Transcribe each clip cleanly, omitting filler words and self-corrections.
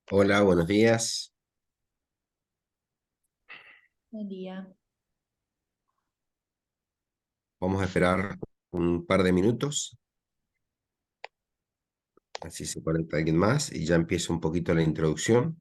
Hola, buenos días. Buen día. Vamos a esperar un par de minutos, así se conecta alguien más y ya empieza un poquito la introducción.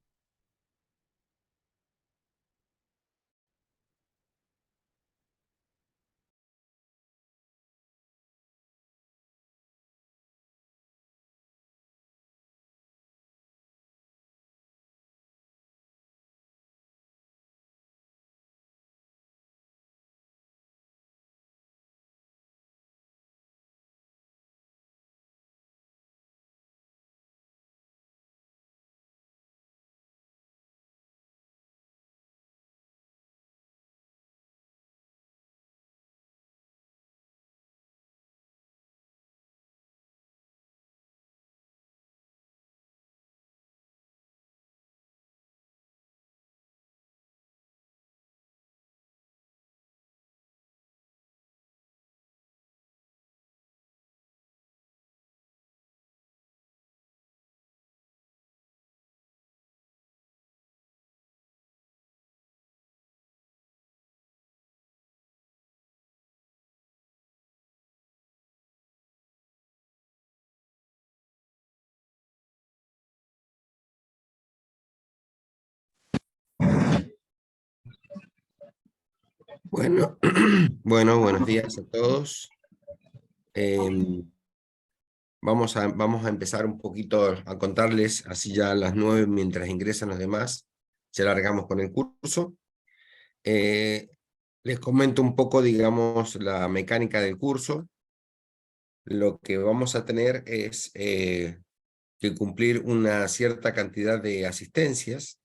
Bueno, bueno, buenos días a todos. Em, vamos a empezar un poquito a contarles, así ya a las 9, mientras ingresan los demás, ya largamos con el curso. Eh, Les comento un poco, digamos, la mecánica del curso. Lo que vamos a tener es que cumplir una cierta cantidad de asistencias.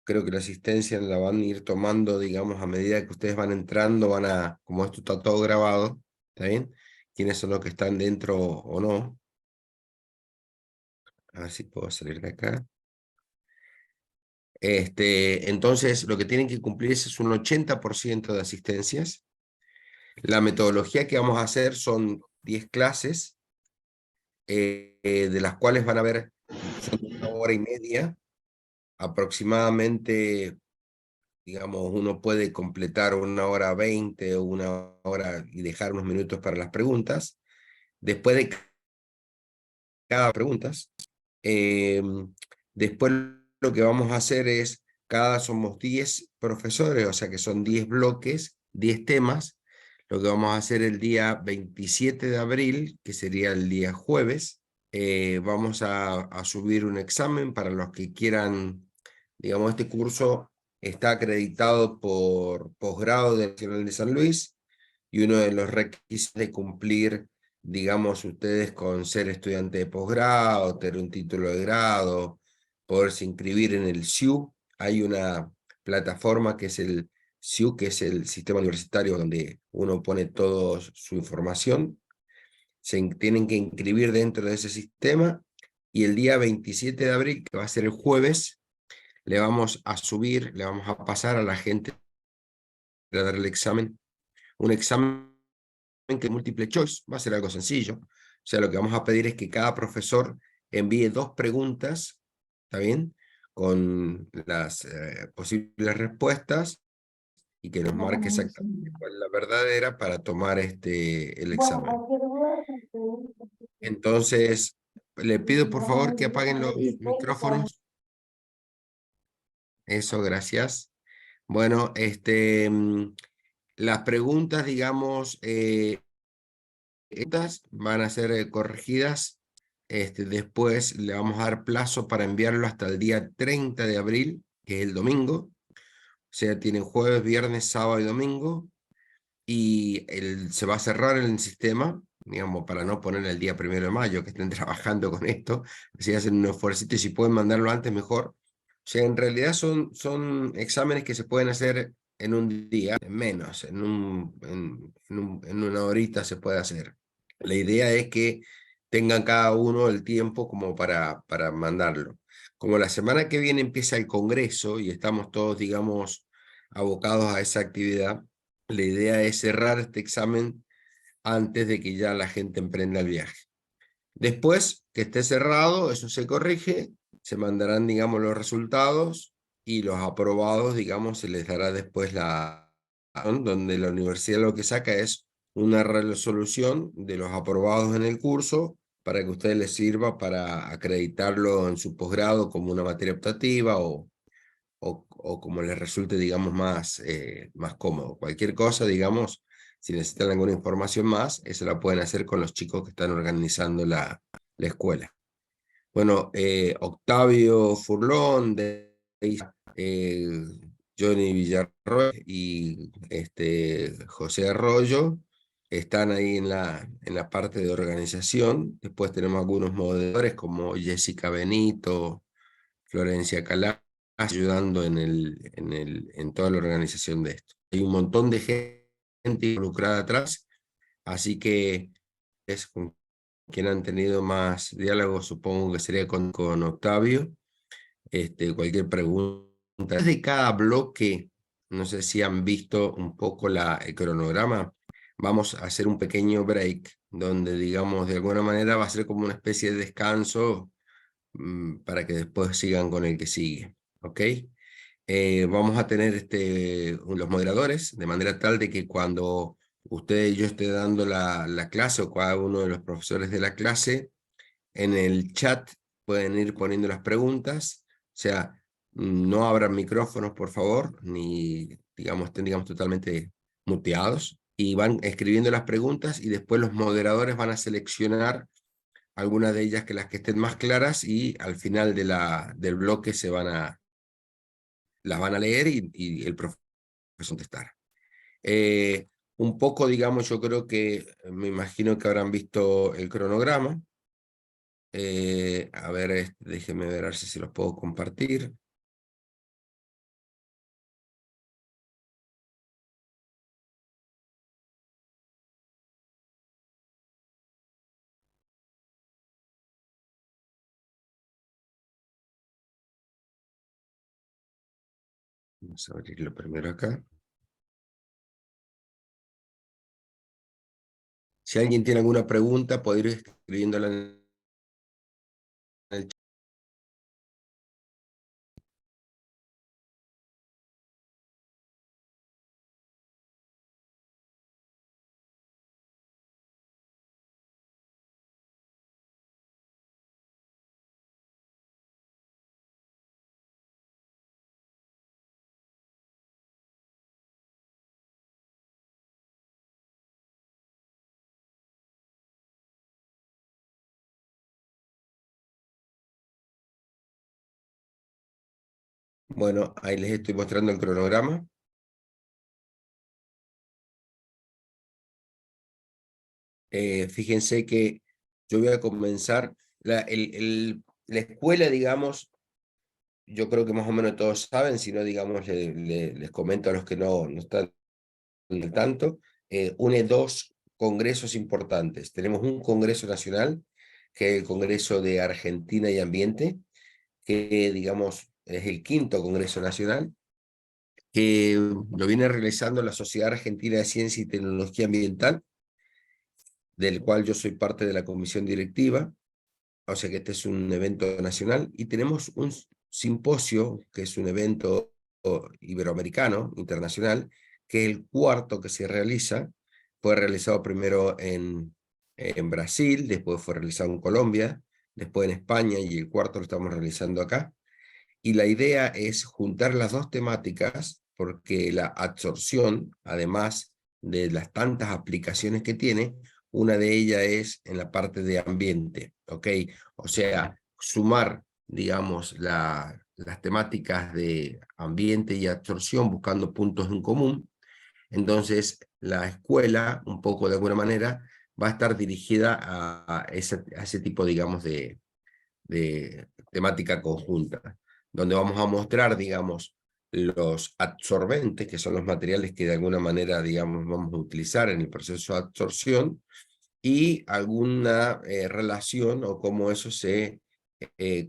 Creo que la asistencia la van a ir tomando, digamos, a medida que ustedes van entrando, como esto está todo grabado, ¿está bien? Quiénes son los que están dentro o no. A ver si puedo salir de acá. Entonces, lo que tienen que cumplir es un 80% de asistencias. La metodología que vamos a hacer son 10 clases, de las cuales van a haber, son 1 hora y media aproximadamente. Digamos, uno puede completar 1 hora 20 o 1 hora y dejar unos minutos para las preguntas. Después de cada pregunta, eh, después lo que vamos a hacer es, somos 10 profesores, o sea que son 10 bloques, 10 temas. Lo que vamos a hacer el día 27 de abril, que sería el día jueves, vamos a subir un examen para los que quieran. Digamos, este curso está acreditado por Posgrado de Nacional de San Luis, y uno de los requisitos de cumplir, digamos, ustedes con ser estudiante de posgrado, tener un título de grado, poderse inscribir en el SIU. Hay una plataforma que es el SIU, que es el sistema universitario donde uno pone toda su información. Tienen que inscribir dentro de ese sistema, y el día 27 de abril, que va a ser el jueves, le vamos a pasar a la gente a dar el examen, un examen que es múltiple choice, va a ser algo sencillo. O sea, lo que vamos a pedir es que cada profesor envíe 2 preguntas, ¿está bien? Con las posibles respuestas, y que nos marque exactamente cuál es la verdadera para tomar el examen. Entonces, le pido por favor que apaguen los micrófonos. Eso, gracias. Bueno, las preguntas, digamos, estas van a ser corregidas. Después le vamos a dar plazo para enviarlo hasta el día 30 de abril, que es el domingo. O sea, tienen jueves, viernes, sábado y domingo. Y se va a cerrar el sistema, digamos, para no poner el día 1 de mayo, que estén trabajando con esto. Así hacen un esfuerzo, y si pueden mandarlo antes, mejor. O sea, en realidad son exámenes que se pueden hacer en un día, menos, en 1 horita se puede hacer. La idea es que tengan cada uno el tiempo como para mandarlo. Como la semana que viene empieza el Congreso y estamos todos, digamos, abocados a esa actividad, la idea es cerrar este examen antes de que ya la gente emprenda el viaje. Después que esté cerrado, eso se corrige, se mandarán, digamos, los resultados y los aprobados, digamos, se les dará después donde la universidad lo que saca es una resolución de los aprobados en el curso para que a ustedes les sirva para acreditarlo en su posgrado como una materia optativa o como les resulte, digamos, más cómodo. Cualquier cosa, digamos, si necesitan alguna información más, eso la pueden hacer con los chicos que están organizando la escuela. Bueno, Octavio Furlón, eh, Johnny Villarroel y José Arroyo están ahí en la parte de organización. Después tenemos algunos moderadores como Jessica Benito, Florencia Calá, ayudando en toda la organización de esto. Hay un montón de gente involucrada atrás, así que es con quien han tenido más diálogo, supongo que sería con Octavio. Cualquier pregunta. De cada bloque, no sé si han visto un poco el cronograma, vamos a hacer un pequeño break, donde digamos de alguna manera va a ser como una especie de descanso para que después sigan con el que sigue, ¿ok? Vamos a tener los moderadores, de manera tal de que cuando usted y yo esté dando la clase o cada uno de los profesores de la clase, en el chat pueden ir poniendo las preguntas, o sea, no abran micrófonos, por favor, ni estén totalmente muteados, y van escribiendo las preguntas y después los moderadores van a seleccionar algunas de ellas que las que estén más claras y al final del bloque las van a leer y el profesor va a contestar. Un poco, digamos, yo creo que me imagino que habrán visto el cronograma. A ver, déjenme ver si se los puedo compartir. Vamos a abrirlo primero acá. Si alguien tiene alguna pregunta, puede ir escribiéndola en el chat. Bueno, ahí les estoy mostrando el cronograma. Fíjense que yo voy a comenzar. La escuela, digamos, yo creo que más o menos todos saben, si no, digamos, les comento a los que no están al tanto, une dos congresos importantes. Tenemos un congreso nacional, que es el Congreso de Argentina y Ambiente, que, digamos, es el quinto Congreso Nacional, que lo viene realizando la Sociedad Argentina de Ciencia y Tecnología Ambiental, del cual yo soy parte de la comisión directiva. O sea que este es un evento nacional, y tenemos un simposio, que es un evento iberoamericano, internacional, que es el cuarto que se realiza. Fue realizado primero en Brasil, después fue realizado en Colombia, después en España, y el cuarto lo estamos realizando acá. Y la idea es juntar las dos temáticas, porque la absorción, además de las tantas aplicaciones que tiene, una de ellas es en la parte de ambiente, ¿ok? O sea, sumar, digamos, las temáticas de ambiente y absorción buscando puntos en común. Entonces, la escuela, un poco de alguna manera, va a estar dirigida a ese tipo, digamos, de temática conjunta, donde vamos a mostrar, digamos, los absorbentes, que son los materiales que de alguna manera, digamos, vamos a utilizar en el proceso de absorción, y alguna relación o cómo eso se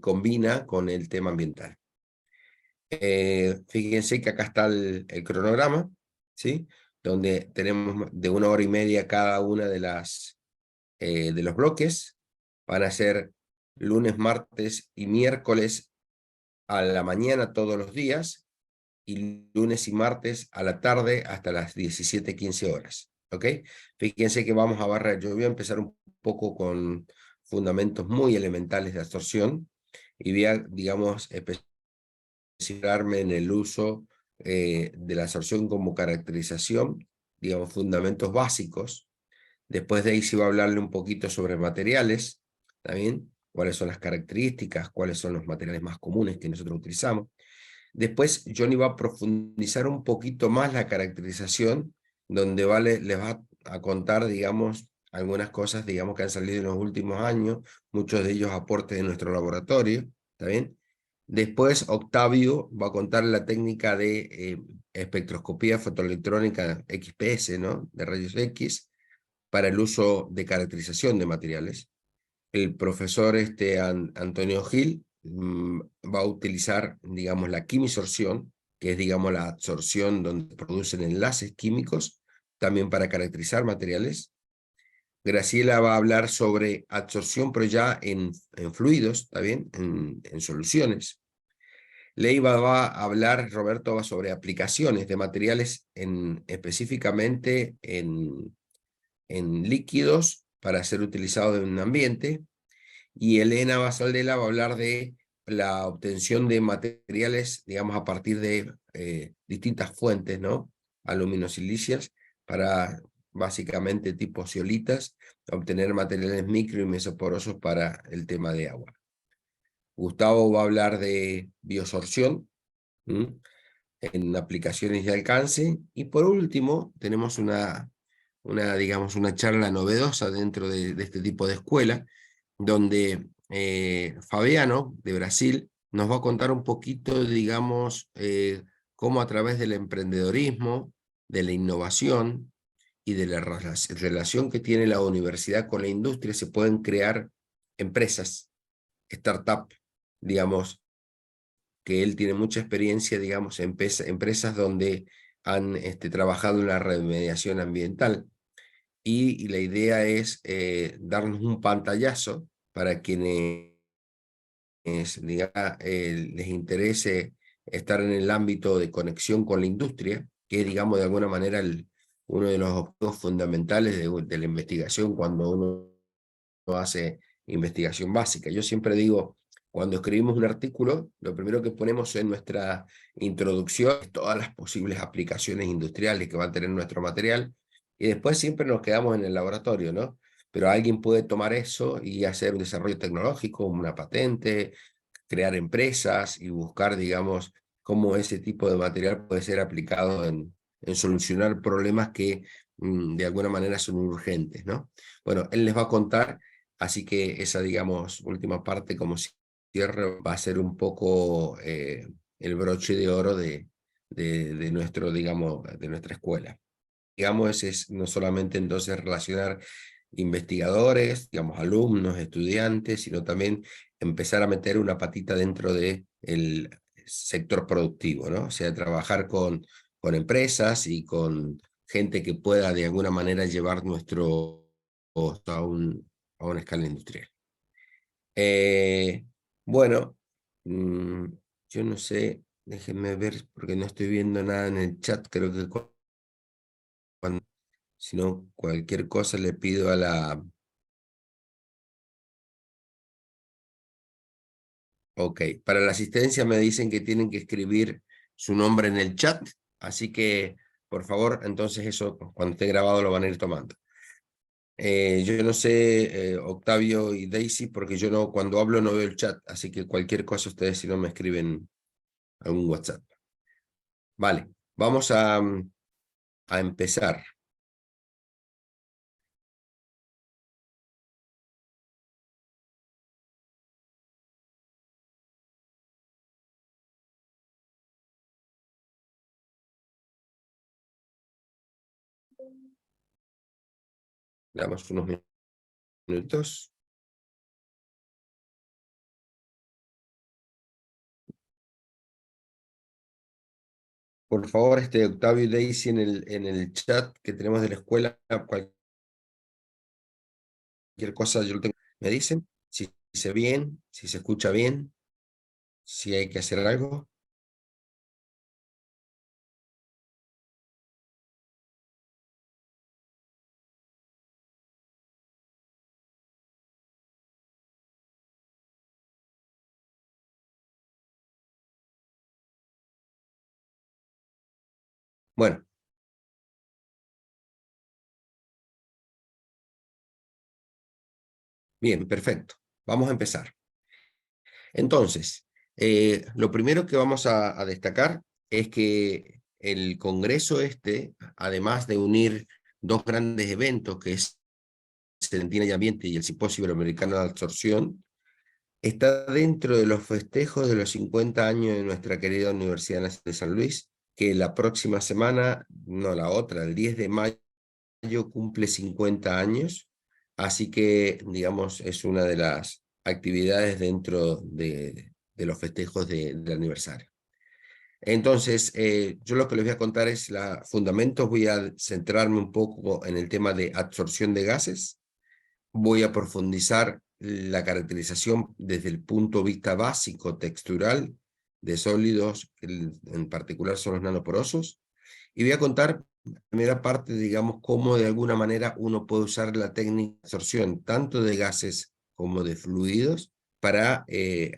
combina con el tema ambiental. Fíjense que acá está el cronograma, ¿sí? Donde tenemos de 1 hora y media cada una de los bloques. Van a ser lunes, martes y miércoles a la mañana todos los días, y lunes y martes a la tarde hasta las 17:15 horas. ¿Ok? Fíjense que vamos a barrer. Yo voy a empezar un poco con fundamentos muy elementales de absorción y voy a, digamos, especificarme en el uso de la absorción como caracterización, digamos, fundamentos básicos. Después de ahí sí va a hablarle un poquito sobre materiales, ¿también? Cuáles son las características, cuáles son los materiales más comunes que nosotros utilizamos. Después Johnny va a profundizar un poquito más la caracterización, donde les va a contar, digamos, algunas cosas, digamos, que han salido en los últimos años, muchos de ellos aportes de nuestro laboratorio, ¿está bien? Después Octavio va a contar la técnica de espectroscopía fotoelectrónica XPS, ¿no? De rayos X, para el uso de caracterización de materiales. El profesor Antonio Gil va a utilizar, digamos, la quimisorción, que es, digamos, la absorción donde se producen enlaces químicos, también para caracterizar materiales. Graciela va a hablar sobre absorción, pero ya en fluidos, ¿está bien? En soluciones. Leiva va a hablar, Roberto, va sobre aplicaciones de materiales específicamente en líquidos para ser utilizados en un ambiente. Y Elena Basaldela va a hablar de la obtención de materiales, digamos, a partir de distintas fuentes, ¿no? Aluminosilicias, para básicamente tipo zeolitas, obtener materiales micro y mesoporosos para el tema de agua. Gustavo va a hablar de biosorción en aplicaciones de alcance. Y por último, tenemos digamos, una charla novedosa dentro de este tipo de escuela, donde Fabiano, de Brasil, nos va a contar un poquito, digamos, cómo a través del emprendedorismo, de la innovación y de la relación que tiene la universidad con la industria, se pueden crear empresas, startups, digamos, que él tiene mucha experiencia, digamos, en empresas donde han trabajado en la remediación ambiental. Y la idea es darnos un pantallazo para quienes les interese estar en el ámbito de conexión con la industria, que es, digamos, de alguna manera uno de los objetivos fundamentales de la investigación cuando uno hace investigación básica. Yo siempre digo, cuando escribimos un artículo, lo primero que ponemos en nuestra introducción es todas las posibles aplicaciones industriales que va a tener nuestro material, y después siempre nos quedamos en el laboratorio, ¿no? Pero alguien puede tomar eso y hacer un desarrollo tecnológico, una patente, crear empresas y buscar, digamos, cómo ese tipo de material puede ser aplicado en solucionar problemas que de alguna manera son urgentes, ¿no? Bueno, él les va a contar, así que esa, digamos, última parte como cierre va a ser un poco el broche de oro de nuestro, digamos, de nuestra escuela. Digamos, ese es no solamente entonces relacionar investigadores, digamos, alumnos, estudiantes, sino también empezar a meter una patita dentro del sector productivo, ¿no? O sea, trabajar con empresas y con gente que pueda de alguna manera llevar nuestro a una escala industrial. Bueno, mm, yo no sé, déjenme ver porque no estoy viendo nada en el chat, creo que si no, cualquier cosa le pido a la... Ok, para la asistencia me dicen que tienen que escribir su nombre en el chat, así que, por favor, entonces eso, cuando esté grabado lo van a ir tomando. Yo no sé, Octavio y Daisy, porque yo no, cuando hablo no veo el chat, así que cualquier cosa ustedes si no me escriben algún WhatsApp. Vale, vamos a empezar. Damos unos minutos. Por favor, Octavio y Daisy en el chat que tenemos de la escuela, cualquier cosa yo lo tengo. ¿Me dicen? dice bien, si se escucha bien, si hay que hacer algo. Bueno, bien, perfecto. Vamos a empezar. Entonces, lo primero que vamos a destacar es que el Congreso además de unir dos grandes eventos, que es Argentina y Ambiente y el Simposio Iberoamericano de Absorción, está dentro de los festejos de los 50 años de nuestra querida Universidad Nacional de San Luis, que la próxima semana, no la otra, el 10 de mayo cumple 50 años, así que, digamos, es una de las actividades dentro de los festejos del aniversario. Entonces, yo lo que les voy a contar es fundamentos, voy a centrarme un poco en el tema de absorción de gases, voy a profundizar la caracterización desde el punto de vista básico textural de sólidos, en particular son los nanoporosos, y voy a contar en la primera parte, digamos, cómo de alguna manera uno puede usar la técnica de absorción tanto de gases como de fluidos para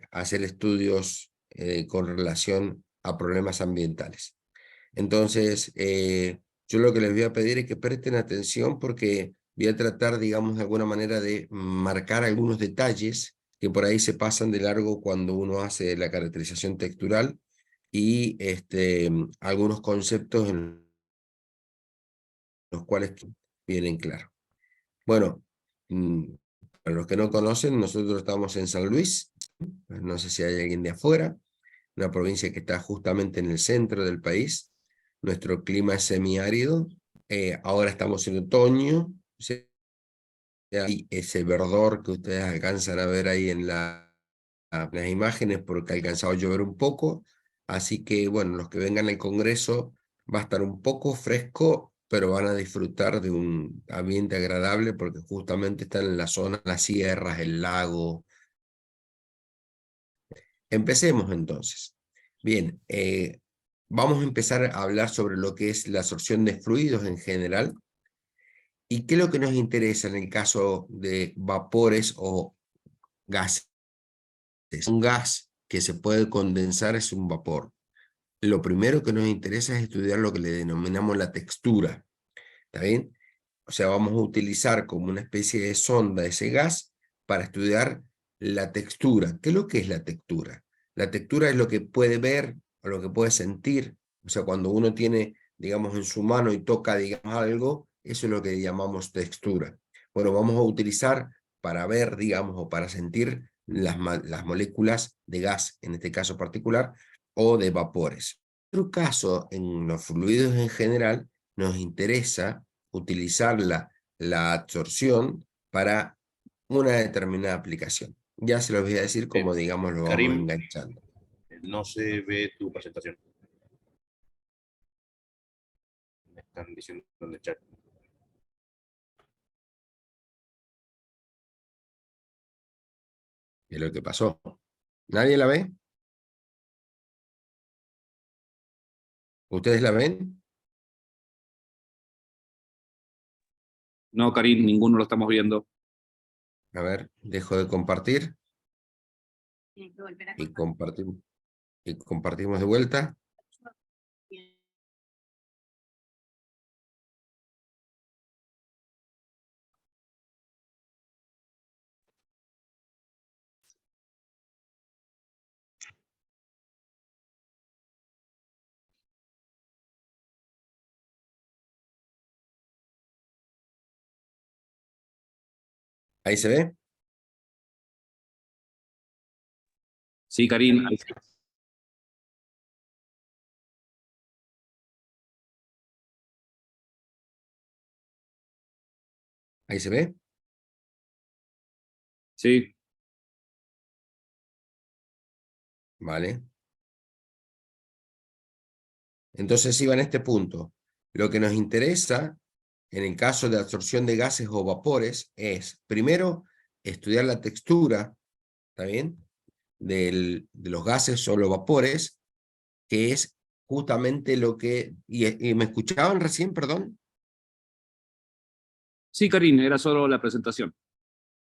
hacer estudios con relación a problemas ambientales. Entonces, yo lo que les voy a pedir es que presten atención porque voy a tratar, digamos, de alguna manera de marcar algunos detalles que por ahí se pasan de largo cuando uno hace la caracterización textural y algunos conceptos en los cuales vienen claros. Bueno, para los que no conocen, nosotros estamos en San Luis, no sé si hay alguien de afuera, una provincia que está justamente en el centro del país. Nuestro clima es semiárido, ahora estamos en otoño, y ese verdor que ustedes alcanzan a ver ahí en las imágenes porque ha alcanzado a llover un poco, así que bueno, los que vengan al Congreso va a estar un poco fresco, pero van a disfrutar de un ambiente agradable porque justamente están en la zona, las sierras, el lago. Empecemos entonces. Bien, vamos a empezar a hablar sobre lo que es la absorción de fluidos en general. ¿Y qué es lo que nos interesa en el caso de vapores o gases? Un gas que se puede condensar es un vapor. Lo primero que nos interesa es estudiar lo que le denominamos la textura. ¿Está bien? O sea, vamos a utilizar como una especie de sonda ese gas para estudiar la textura. ¿Qué es lo que es la textura? La textura es lo que puede ver o lo que puede sentir. O sea, cuando uno tiene, digamos, en su mano y toca, digamos, algo, eso es lo que llamamos textura. Bueno, vamos a utilizar para ver, digamos, o para sentir las moléculas de gas, en este caso particular, o de vapores. En otro caso, en los fluidos en general, nos interesa utilizar la absorción para una determinada aplicación. Ya se los voy a decir cómo, digamos, lo vamos Karim, enganchando. no se ve tu presentación. Me están diciendo en el chat. ¿Qué es lo que pasó? ¿Nadie la ve? ¿Ustedes la ven? No, Karim, ninguno lo estamos viendo. A ver, dejo de compartir y compartimos de vuelta. ¿Ahí se ve? Sí, Karim, ¿Ahí se ve? sí. Vale. Entonces iba en este punto. Lo que nos interesa en el caso de absorción de gases o vapores es, primero, estudiar la textura ¿está bien? De los gases o los vapores, que es justamente lo que... ¿Y me escuchaban recién, perdón? Sí, Karin, era solo la presentación.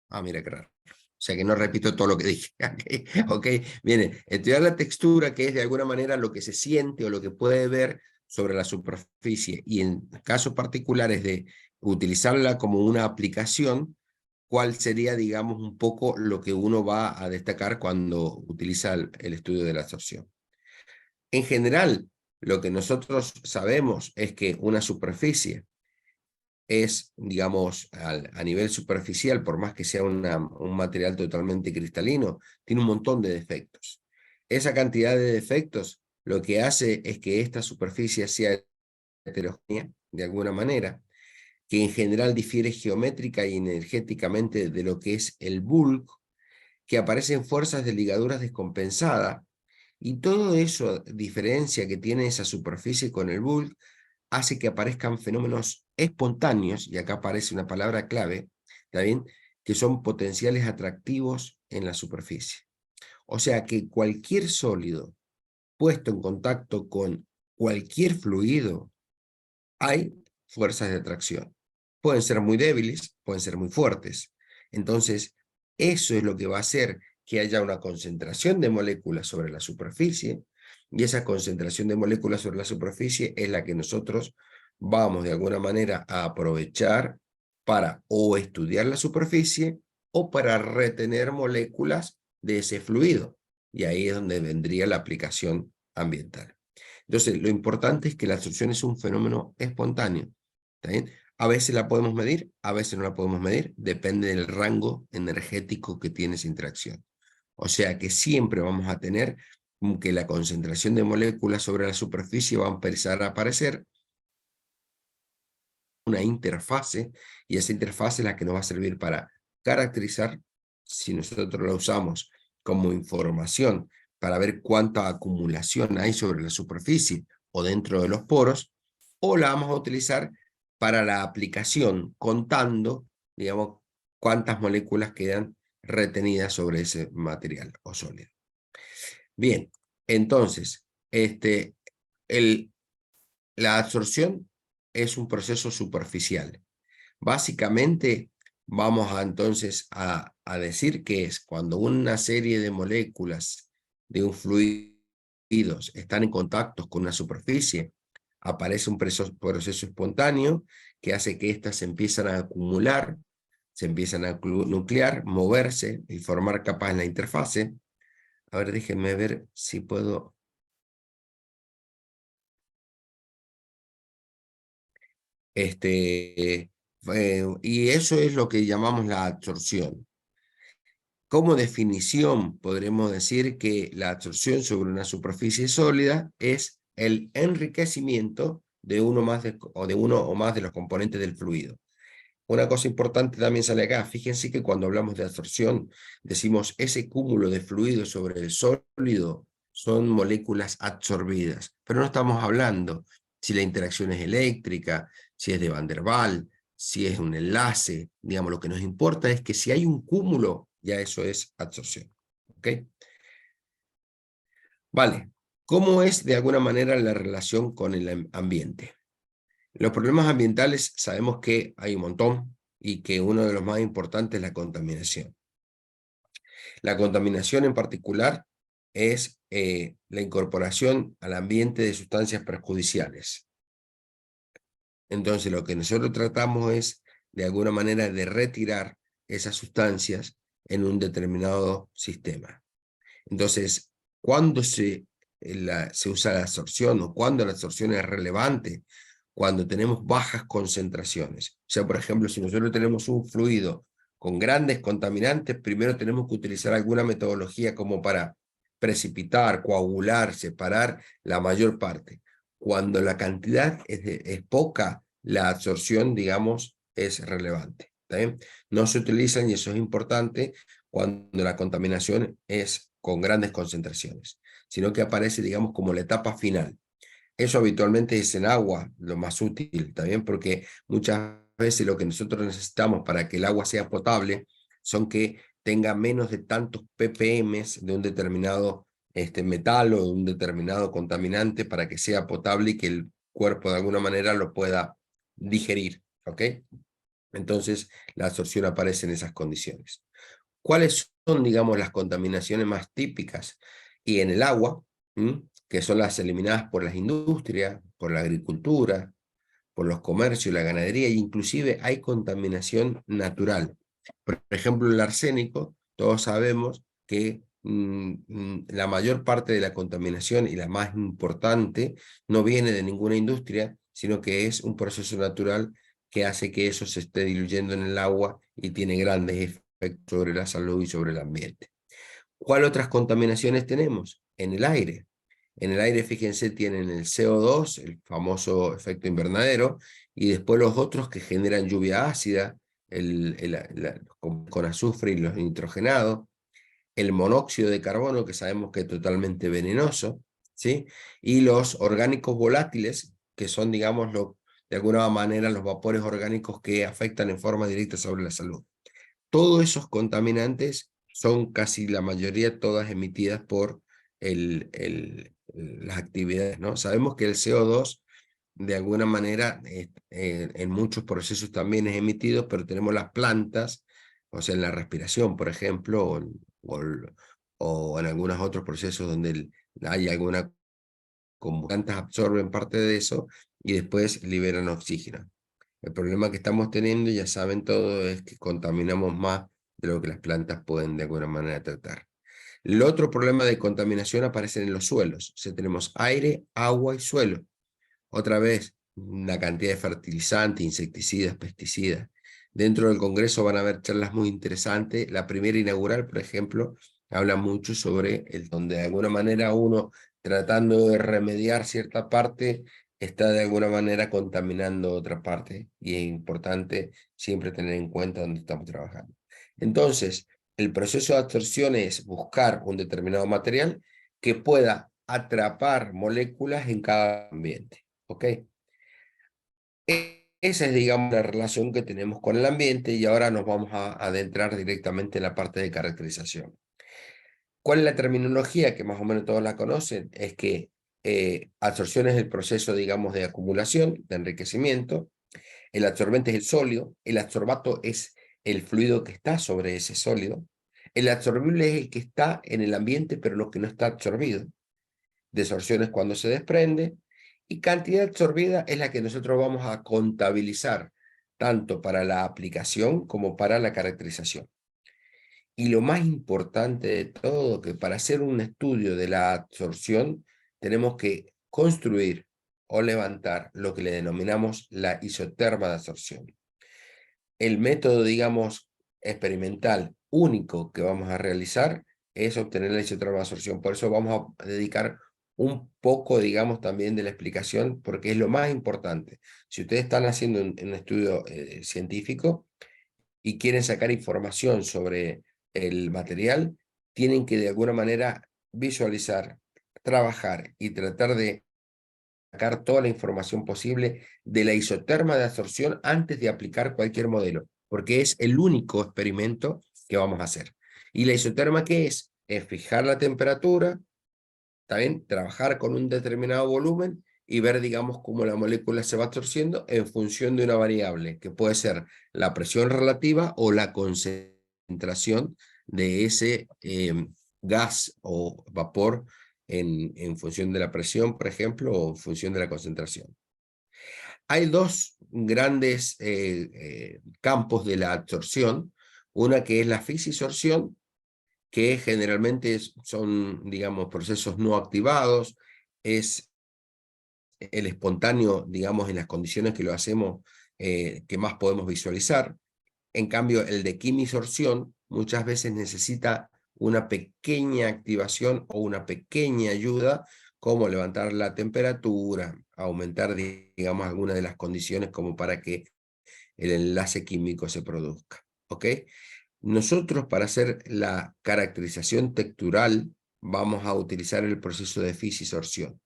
Ah, mira qué raro. O sea que no repito todo lo que dije. Ok, bien. Estudiar la textura, que es de alguna manera lo que se siente o lo que puede ver sobre la superficie, y en casos particulares de utilizarla como una aplicación, ¿cuál sería, digamos, un poco lo que uno va a destacar cuando utiliza el estudio de la absorción? En general, lo que nosotros sabemos es que una superficie es, digamos, a nivel superficial, por más que sea un material totalmente cristalino, tiene un montón de defectos. Esa cantidad de defectos lo que hace es que esta superficie sea heterogénea, de alguna manera, que en general difiere geométrica y energéticamente de lo que es el bulk, que aparecen fuerzas de ligaduras descompensadas, y todo eso, diferencia que tiene esa superficie con el bulk, hace que aparezcan fenómenos espontáneos, y acá aparece una palabra clave, ¿está bien? Que son potenciales atractivos en la superficie. O sea que cualquier sólido puesto en contacto con cualquier fluido, hay fuerzas de atracción. Pueden ser muy débiles, pueden ser muy fuertes. Entonces, eso es lo que va a hacer que haya una concentración de moléculas sobre la superficie, y esa concentración de moléculas sobre la superficie es la que nosotros vamos de alguna manera a aprovechar para o estudiar la superficie o para retener moléculas de ese fluido. Y ahí es donde vendría la aplicación ambiental. Entonces, lo importante es que la absorción es un fenómeno espontáneo. ¿Está bien? A veces la podemos medir, a veces no la podemos medir, depende del rango energético que tiene esa interacción. O sea que siempre vamos a tener que la concentración de moléculas sobre la superficie va a empezar a aparecer una interfase, y esa interfase es la que nos va a servir para caracterizar, si nosotros la usamos como información para ver cuánta acumulación hay sobre la superficie o dentro de los poros, o la vamos a utilizar para la aplicación, contando, digamos, cuántas moléculas quedan retenidas sobre ese material o sólido. Bien, entonces, la absorción es un proceso superficial. Básicamente, vamos entonces a decir que es cuando una serie de moléculas de un fluido están en contacto con una superficie, aparece un proceso espontáneo que hace que éstas se empiezan a acumular, se empiezan a nuclear, moverse y formar capas en la interfase. A ver, déjenme ver si puedo... y eso es lo que llamamos la absorción. Como definición, podremos decir que la absorción sobre una superficie sólida es el enriquecimiento de uno o más de los componentes del fluido. Una cosa importante también sale acá. Fíjense que cuando hablamos de absorción, decimos ese cúmulo de fluido sobre el sólido son moléculas absorbidas, pero no estamos hablando si la interacción es eléctrica, si es de Van der Waals, si es un enlace. Digamos, lo que nos importa es que si hay un cúmulo, ya eso es absorción. ¿Ok? Vale. ¿Cómo es de alguna manera la relación con el ambiente? Los problemas ambientales sabemos que hay un montón, y que uno de los más importantes es la contaminación. La contaminación en particular es la incorporación al ambiente de sustancias perjudiciales. Entonces lo que nosotros tratamos es de alguna manera de retirar esas sustancias en un determinado sistema. Entonces, cuando se usa la absorción, o cuando la absorción es relevante, cuando tenemos bajas concentraciones. O sea, por ejemplo, si nosotros tenemos un fluido con grandes contaminantes, primero tenemos que utilizar alguna metodología como para precipitar, coagular, separar la mayor parte. Cuando la cantidad es poca, la absorción, digamos, es relevante. ¿Está bien? No se utilizan, y eso es importante, cuando la contaminación es con grandes concentraciones, sino que aparece, digamos, como la etapa final. Eso habitualmente es en agua lo más útil, también, porque muchas veces lo que nosotros necesitamos para que el agua sea potable son que tenga menos de tantos ppm de un determinado metal o de un determinado contaminante para que sea potable y que el cuerpo de alguna manera lo pueda digerir, ¿ok? Entonces la absorción aparece en esas condiciones. ¿Cuáles son, digamos, las contaminaciones más típicas? Y en el agua, que son las eliminadas por las industrias, por la agricultura, por los comercios, la ganadería, e inclusive hay contaminación natural. Por ejemplo, el arsénico, todos sabemos que la mayor parte de la contaminación y la más importante no viene de ninguna industria, sino que es un proceso natural que hace que eso se esté diluyendo en el agua y tiene grandes efectos sobre la salud y sobre el ambiente. ¿Cuál otras contaminaciones tenemos? En el aire. En el aire, fíjense, tienen el CO2, el famoso efecto invernadero, y después los otros que generan lluvia ácida, con azufre y los nitrogenados, el monóxido de carbono, que sabemos que es totalmente venenoso, ¿sí? Y los orgánicos volátiles, que son, digamos, de alguna manera los vapores orgánicos que afectan en forma directa sobre la salud. Todos esos contaminantes son casi la mayoría todas emitidas por las actividades, ¿no? Sabemos que el CO2 de alguna manera en muchos procesos también es emitido, pero tenemos las plantas, o sea, en la respiración, por ejemplo, o en algunos otros procesos donde hay alguna combustible, absorben parte de eso y después liberan oxígeno. El problema que estamos teniendo, ya saben todo, es que contaminamos más de lo que las plantas pueden de alguna manera tratar. El otro problema de contaminación aparece en los suelos. O sea, tenemos aire, agua y suelo. Otra vez, una cantidad de fertilizantes, insecticidas, pesticidas. Dentro del Congreso van a haber charlas muy interesantes. La primera inaugural, por ejemplo, habla mucho sobre donde de alguna manera uno, tratando de remediar cierta parte, está de alguna manera contaminando otra parte. Y es importante siempre tener en cuenta dónde estamos trabajando. Entonces, el proceso de absorción es buscar un determinado material que pueda atrapar moléculas en cada ambiente. ¿Ok? Esa es, digamos, la relación que tenemos con el ambiente y ahora nos vamos a adentrar directamente en la parte de caracterización. ¿Cuál es la terminología que más o menos todos la conocen? Es que absorción es el proceso, digamos, de acumulación, de enriquecimiento. El absorbente es el sólido. El adsorbato es el fluido que está sobre ese sólido. El absorbible es el que está en el ambiente, pero lo que no está absorbido. Desorción es cuando se desprende. Y cantidad absorbida es la que nosotros vamos a contabilizar, tanto para la aplicación como para la caracterización. Y lo más importante de todo, que para hacer un estudio de la absorción, tenemos que construir o levantar lo que le denominamos la isoterma de absorción. El método, digamos, experimental único que vamos a realizar es obtener la isoterma de absorción. Por eso vamos a dedicar un poco, digamos, también de la explicación, porque es lo más importante. Si ustedes están haciendo un estudio científico y quieren sacar información sobre el material, tienen que de alguna manera visualizar, trabajar y tratar de sacar toda la información posible de la isoterma de absorción antes de aplicar cualquier modelo, porque es el único experimento que vamos a hacer. ¿Y la isoterma qué es? Es fijar la temperatura, también trabajar con un determinado volumen y ver, digamos, cómo la molécula se va absorciendo en función de una variable, que puede ser la presión relativa o la concentración de ese gas o vapor en función de la presión, por ejemplo, o en función de la concentración. Hay dos grandes campos de la absorción, una que es la fisisorción, que generalmente son, digamos, procesos no activados, es el espontáneo, digamos, en las condiciones que lo hacemos, que más podemos visualizar. En cambio, el de quimisorción muchas veces necesita una pequeña activación o una pequeña ayuda, como levantar la temperatura, aumentar, digamos, algunas de las condiciones como para que el enlace químico se produzca. ¿Ok? Nosotros, para hacer la caracterización textural, vamos a utilizar el proceso de fisisorción.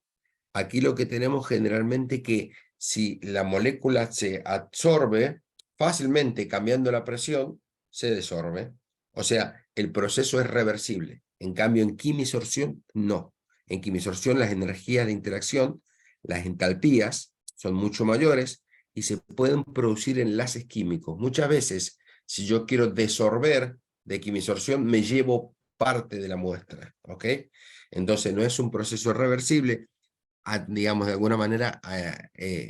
Aquí lo que tenemos generalmente que si la molécula se absorbe fácilmente cambiando la presión, se desorbe. O sea, el proceso es reversible. En cambio, en quimisorción, no. En quimisorción, las energías de interacción, las entalpías, son mucho mayores y se pueden producir enlaces químicos. Muchas veces, si yo quiero desorber de quimisorción, me llevo parte de la muestra, ¿ok? Entonces, no es un proceso reversible, digamos, de alguna manera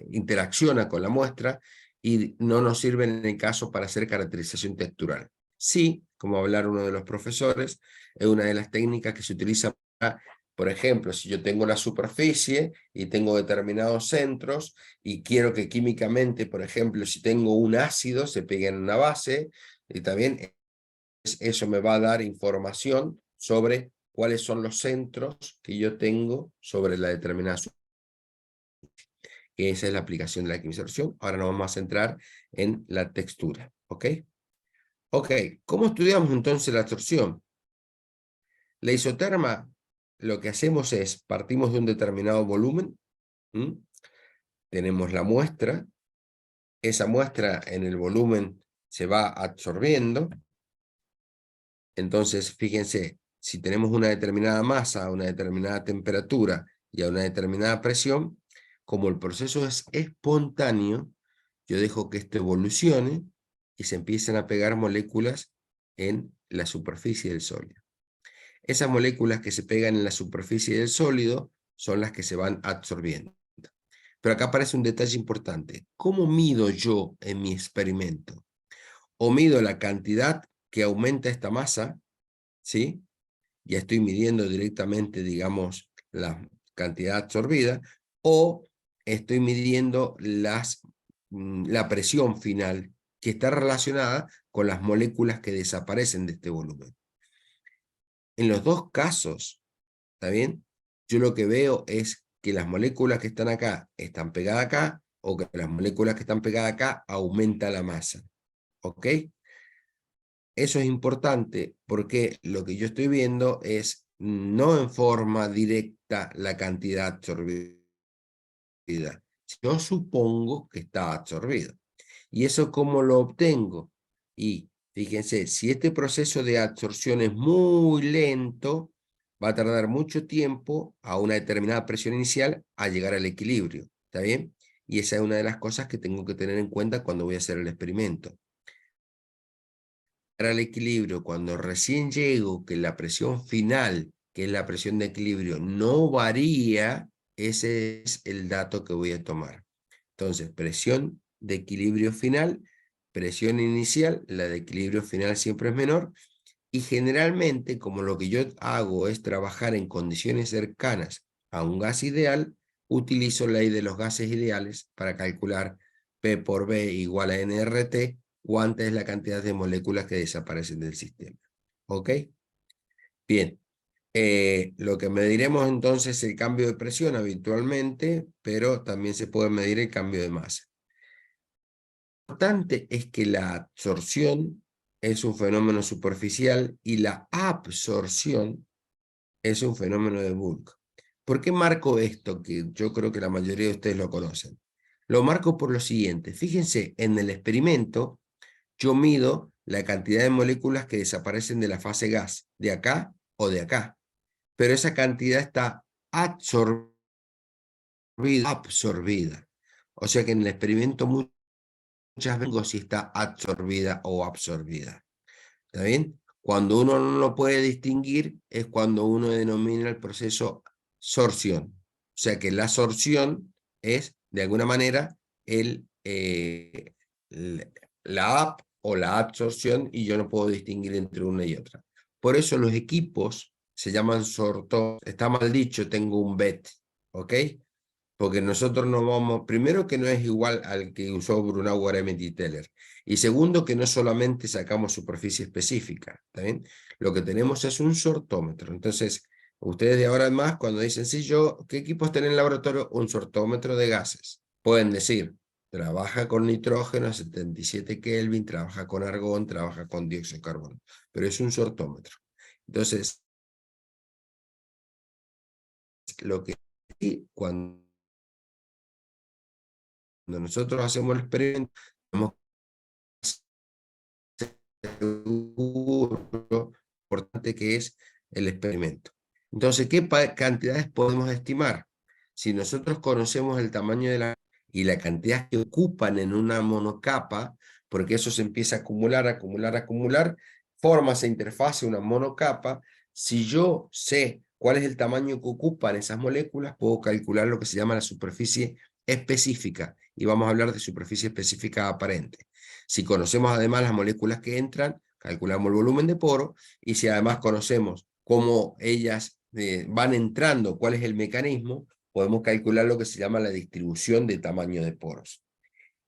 interacciona con la muestra y no nos sirve en el caso para hacer caracterización textural. Sí, como hablar uno de los profesores, es una de las técnicas que se utiliza para, por ejemplo, si yo tengo la superficie y tengo determinados centros y quiero que químicamente, por ejemplo, si tengo un ácido, se pegue en una base, y también eso me va a dar información sobre cuáles son los centros que yo tengo sobre la determinada superficie. Esa es la aplicación de la quimisorción. Ahora nos vamos a centrar en la textura, ¿ok? Ok, ¿cómo estudiamos entonces la absorción? La isoterma, lo que hacemos es, partimos de un determinado volumen, ¿m? Tenemos la muestra, esa muestra en el volumen se va absorbiendo, entonces fíjense, si tenemos una determinada masa, a una determinada temperatura y a una determinada presión, como el proceso es espontáneo, yo dejo que esto evolucione y se empiezan a pegar moléculas en la superficie del sólido. Esas moléculas que se pegan en la superficie del sólido son las que se van absorbiendo. Pero acá aparece un detalle importante. ¿Cómo mido yo en mi experimento? O mido la cantidad que aumenta esta masa, ¿sí? Ya estoy midiendo directamente, digamos, la cantidad absorbida, o estoy midiendo la presión final que está relacionada con las moléculas que desaparecen de este volumen. En los dos casos, ¿está bien? Yo lo que veo es que las moléculas que están acá están pegadas acá, o que las moléculas que están pegadas acá aumenta la masa, ¿ok? Eso es importante porque lo que yo estoy viendo es no en forma directa la cantidad absorbida. Yo supongo que está absorbido. ¿Y eso cómo lo obtengo? Y fíjense, si este proceso de absorción es muy lento, va a tardar mucho tiempo a una determinada presión inicial a llegar al equilibrio. ¿Está bien? Y esa es una de las cosas que tengo que tener en cuenta cuando voy a hacer el experimento. Para el equilibrio, cuando recién llego, que la presión final, que es la presión de equilibrio, no varía, ese es el dato que voy a tomar. Entonces, presión de equilibrio final, presión inicial, la de equilibrio final siempre es menor, y generalmente, como lo que yo hago es trabajar en condiciones cercanas a un gas ideal, utilizo la ley de los gases ideales para calcular P por B igual a nRT, cuánta es la cantidad de moléculas que desaparecen del sistema. ¿Ok? Bien. Lo que mediremos entonces es el cambio de presión habitualmente, pero también se puede medir el cambio de masa. Lo importante es que la absorción es un fenómeno superficial y la absorción es un fenómeno de bulk. ¿Por qué marco esto? Que yo creo que la mayoría de ustedes lo conocen. Lo marco por lo siguiente. Fíjense, en el experimento yo mido la cantidad de moléculas que desaparecen de la fase gas, de acá o de acá. Pero esa cantidad está absorbida. O sea que en el experimento muchas veces si está absorbida o absorbida. ¿Está bien? Cuando uno no lo puede distinguir es cuando uno denomina el proceso sorción. O sea que la sorción es, de alguna manera, la o la absorción, y yo no puedo distinguir entre una y otra. Por eso los equipos se llaman sortón. Está mal dicho, tengo un bet, ¿ok? Porque nosotros no vamos, primero que no es igual al que usó Brunauer, Emmett y Teller, y segundo que no solamente sacamos superficie específica, ¿está bien? Lo que tenemos es un sortómetro. Entonces, ustedes de ahora en más, cuando dicen, sí, ¿qué equipos tienen en el laboratorio? Un sortómetro de gases. Pueden decir, trabaja con nitrógeno a 77 Kelvin, trabaja con argón, trabaja con dióxido de carbono, pero es un sortómetro. Entonces, lo que cuando nosotros hacemos el experimento, tenemos seguro parte que es el experimento. Entonces, ¿qué cantidades podemos estimar? Si nosotros conocemos el tamaño de y la cantidad que ocupan en una monocapa, porque eso se empieza a acumular, acumular, forma esa interfase, una monocapa. Si yo sé cuál es el tamaño que ocupan esas moléculas, puedo calcular lo que se llama la superficie específica, y vamos a hablar de superficie específica aparente. Si conocemos además las moléculas que entran, calculamos el volumen de poro, y si además conocemos cómo ellas van entrando, cuál es el mecanismo, podemos calcular lo que se llama la distribución de tamaño de poros.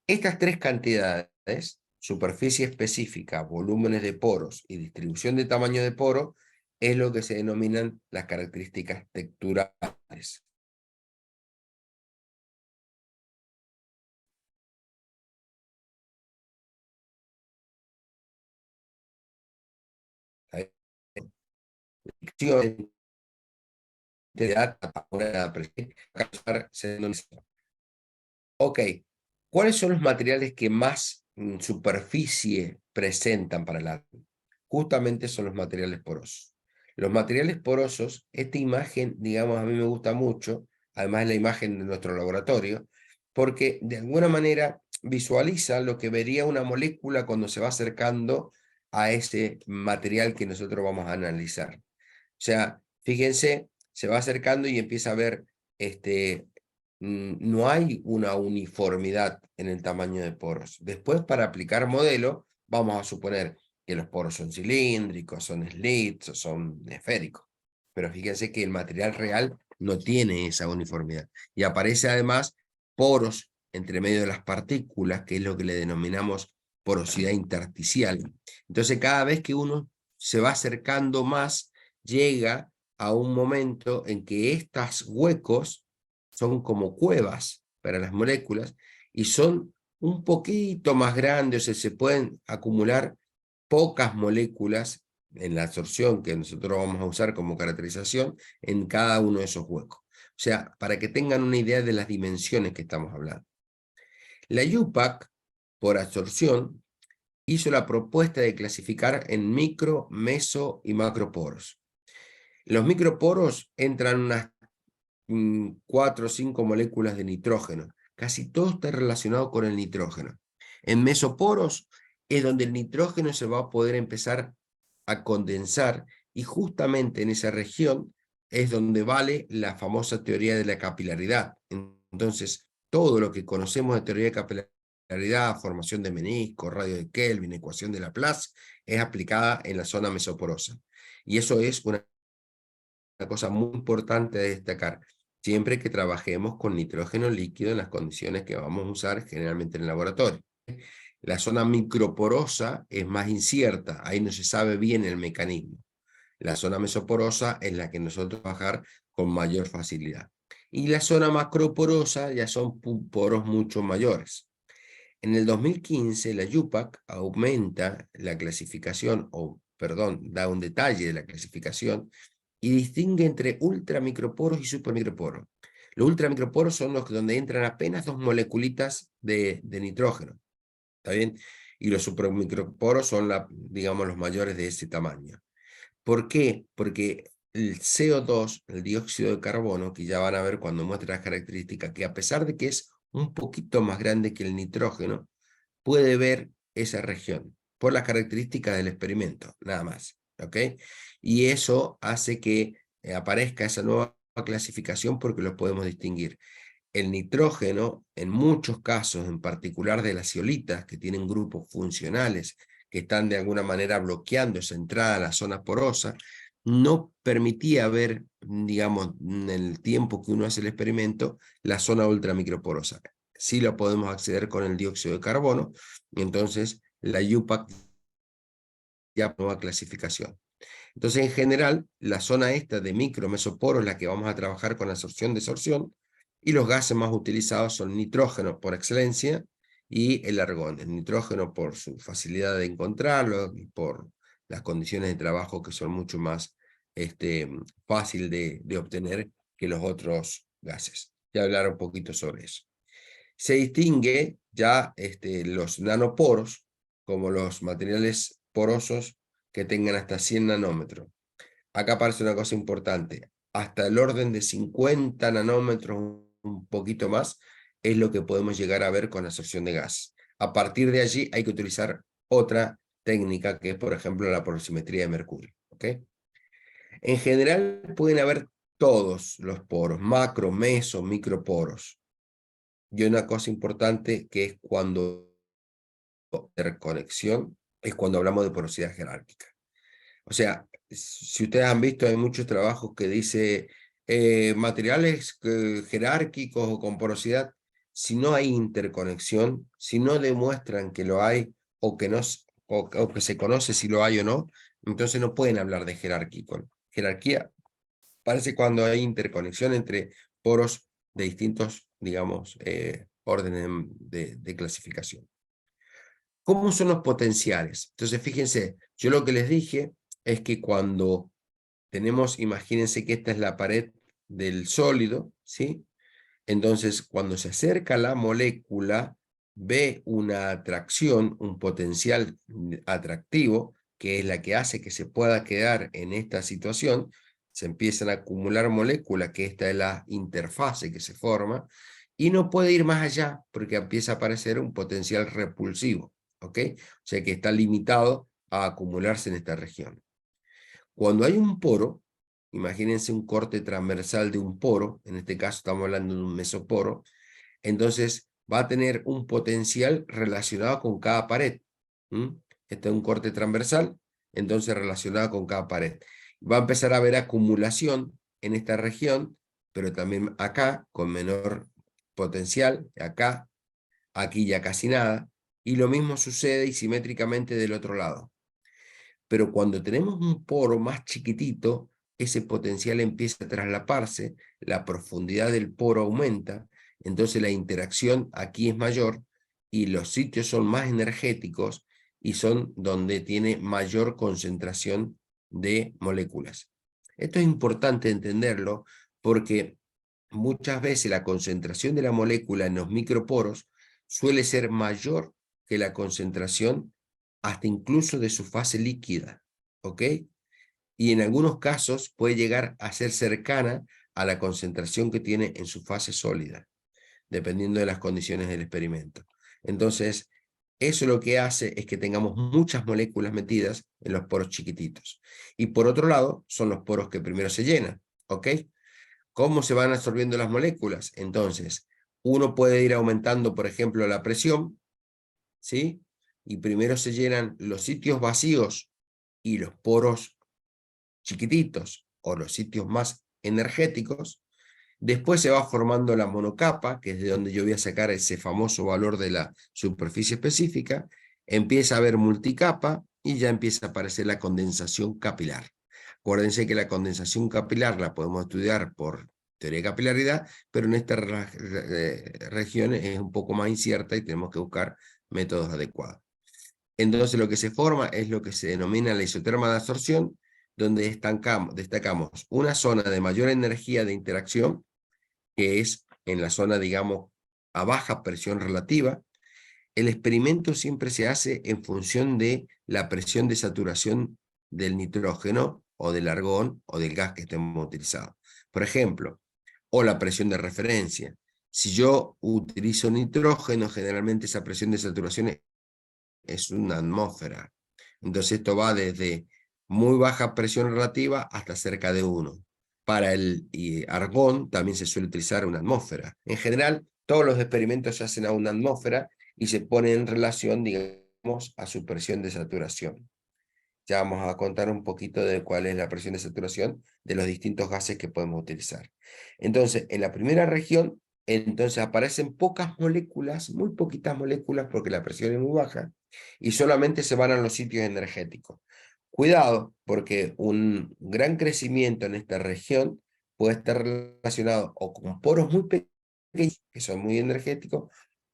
Estas tres cantidades, superficie específica, volúmenes de poros y distribución de tamaño de poro, es lo que se denominan las características texturales. Ok, ¿cuáles son los materiales que más superficie presentan para el átomo? Justamente son los materiales porosos. Los materiales porosos, esta imagen, digamos, a mí me gusta mucho, además es la imagen de nuestro laboratorio, porque de alguna manera visualiza lo que vería una molécula cuando se va acercando a ese material que nosotros vamos a analizar. O sea, fíjense, se va acercando y empieza a ver, no hay una uniformidad en el tamaño de poros. Después, para aplicar modelo, vamos a suponer que los poros son cilíndricos, son slits o son esféricos. Pero fíjense que el material real no tiene esa uniformidad. Y aparece además poros entre medio de las partículas, que es lo que le denominamos porosidad intersticial. Entonces, cada vez que uno se va acercando más, llega a un momento en que estos huecos son como cuevas para las moléculas y son un poquito más grandes, o sea, se pueden acumular pocas moléculas en la absorción que nosotros vamos a usar como caracterización en cada uno de esos huecos. O sea, para que tengan una idea de las dimensiones que estamos hablando. La IUPAC, por absorción, hizo la propuesta de clasificar en micro, meso y macroporos. Los microporos entran unas 4 o 5 moléculas de nitrógeno. Casi todo está relacionado con el nitrógeno. En mesoporos es donde el nitrógeno se va a poder empezar a condensar, y justamente en esa región es donde vale la famosa teoría de la capilaridad. Entonces, todo lo que conocemos de teoría de capilaridad, formación de menisco, radio de Kelvin, ecuación de Laplace, es aplicada en la zona mesoporosa. Y eso es una cosa muy importante de destacar. Siempre que trabajemos con nitrógeno líquido en las condiciones que vamos a usar generalmente en el laboratorio. La zona microporosa es más incierta, ahí no se sabe bien el mecanismo. La zona mesoporosa es la que nosotros trabajar con mayor facilidad. Y la zona macroporosa ya son poros mucho mayores. En el 2015 la IUPAC aumenta la clasificación, o perdón, da un detalle de la clasificación y distingue entre ultramicroporos y supermicroporos. Los ultramicroporos son los donde entran apenas 2 moleculitas de nitrógeno, ¿está bien? Y los supermicroporos son, digamos, los mayores de ese tamaño. ¿Por qué? Porque el CO2, el dióxido de carbono, que ya van a ver cuando muestre las características, que a pesar de que es un poquito más grande que el nitrógeno, puede ver esa región por las características del experimento, nada más, ¿ok? Y eso hace que aparezca esa nueva clasificación porque los podemos distinguir. El nitrógeno, en muchos casos, en particular de las zeolitas, que tienen grupos funcionales, que están de alguna manera bloqueando esa entrada a la zona porosa, no permitía ver, digamos, en el tiempo que uno hace el experimento, la zona ultramicroporosa. Sí lo podemos acceder con el dióxido de carbono, y entonces la IUPAC ya nueva clasificación. Entonces, en general, la zona esta de micro mesoporos es la que vamos a trabajar con absorción-desorción, y los gases más utilizados son nitrógeno por excelencia y el argón. El nitrógeno por su facilidad de encontrarlo y por las condiciones de trabajo que son mucho más fácil de obtener que los otros gases. Ya hablar un poquito sobre eso. Se distingue ya los nanoporos como los materiales porosos que tengan hasta 100 nanómetros. acá aparece una cosa importante. Hasta el orden de 50 nanómetros, un poquito más, es lo que podemos llegar a ver con absorción de gas. A partir de allí hay que utilizar otra técnica, que es, por ejemplo, la porosimetría de mercurio. ¿Ok? En general pueden haber todos los poros, macro, meso, microporos. Y una cosa importante que es cuando interconexión, es cuando hablamos de porosidad jerárquica. O sea, si ustedes han visto, hay muchos trabajos que dice materiales jerárquicos o con porosidad. Si no hay interconexión, si no demuestran que lo hay o que, no, o que se conoce si lo hay o no, entonces no pueden hablar de jerárquico. Jerarquía parece cuando hay interconexión entre poros de distintos, digamos, órdenes de clasificación. ¿Cómo son los potenciales? Entonces, fíjense, yo lo que les dije es que cuando tenemos, imagínense que esta es la pared del sólido, ¿sí? Entonces, cuando se acerca la molécula, ve una atracción, un potencial atractivo, que es la que hace que se pueda quedar en esta situación. Se empiezan a acumular moléculas, que esta es la interfase que se forma, y no puede ir más allá porque empieza a aparecer un potencial repulsivo, ¿ok? O sea que está limitado a acumularse en esta región. Cuando hay un poro, imagínense un corte transversal de un poro, en este caso estamos hablando de un mesoporo, entonces va a tener un potencial relacionado con cada pared. Este es un corte transversal, entonces relacionado con cada pared. Va a empezar a haber acumulación en esta región, pero también acá con menor potencial, acá, aquí ya casi nada, y lo mismo sucede simétricamente del otro lado. Pero cuando tenemos un poro más chiquitito, ese potencial empieza a traslaparse, la profundidad del poro aumenta, entonces la interacción aquí es mayor y los sitios son más energéticos y son donde tiene mayor concentración de moléculas. Esto es importante entenderlo porque muchas veces la concentración de la molécula en los microporos suele ser mayor que la concentración hasta incluso de su fase líquida, ¿ok? Y en algunos casos puede llegar a ser cercana a la concentración que tiene en su fase sólida, dependiendo de las condiciones del experimento. Entonces, eso lo que hace es que tengamos muchas moléculas metidas en los poros chiquititos. Y por otro lado, son los poros que primero se llenan, ¿ok? ¿Cómo se van absorbiendo las moléculas? Entonces, uno puede ir aumentando, por ejemplo, la presión, ¿sí? Y primero se llenan los sitios vacíos y los poros chiquititos o los sitios más energéticos. Después se va formando la monocapa, que es de donde yo voy a sacar ese famoso valor de la superficie específica. Empieza a haber multicapa y ya empieza a aparecer la condensación capilar. Acuérdense que la condensación capilar la podemos estudiar por teoría de capilaridad, pero en esta región es un poco más incierta y tenemos que buscar métodos adecuados. Entonces lo que se forma es lo que se denomina la isoterma de absorción, donde destacamos una zona de mayor energía de interacción, que es en la zona, digamos, a baja presión relativa. El experimento siempre se hace en función de la presión de saturación del nitrógeno o del argón o del gas que estemos utilizando. Por ejemplo, o la presión de referencia. Si yo utilizo nitrógeno, generalmente esa presión de saturación es una atmósfera. Entonces esto va desde muy baja presión relativa hasta cerca de 1. Para el argón también se suele utilizar una atmósfera. En general, todos los experimentos se hacen a una atmósfera y se ponen en relación, digamos, a su presión de saturación. Ya vamos a contar un poquito de cuál es la presión de saturación de los distintos gases que podemos utilizar. Entonces, en la primera región, entonces aparecen pocas moléculas, muy poquitas moléculas porque la presión es muy baja, y solamente se van a los sitios energéticos. Cuidado, porque un gran crecimiento en esta región puede estar relacionado o con poros muy pequeños, que son muy energéticos,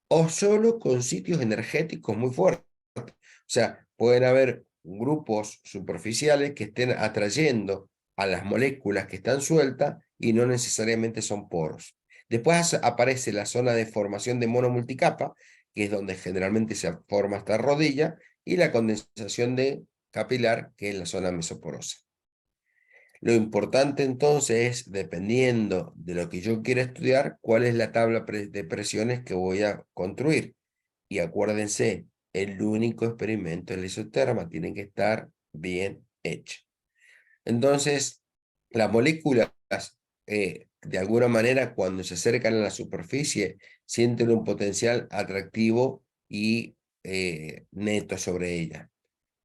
o solo con sitios energéticos muy fuertes. O sea, pueden haber grupos superficiales que estén atrayendo a las moléculas que están sueltas y no necesariamente son poros. Después aparece la zona de formación de monomulticapa, que es donde generalmente se forma esta rodilla, y la condensación de capilar, que es la zona mesoporosa. Lo importante entonces es, dependiendo de lo que yo quiera estudiar, cuál es la tabla de presiones que voy a construir. Y acuérdense, el único experimento es la isoterma, tiene que estar bien hecho. Entonces, las moléculas, de alguna manera, cuando se acercan a la superficie, sienten un potencial atractivo y neto sobre ella.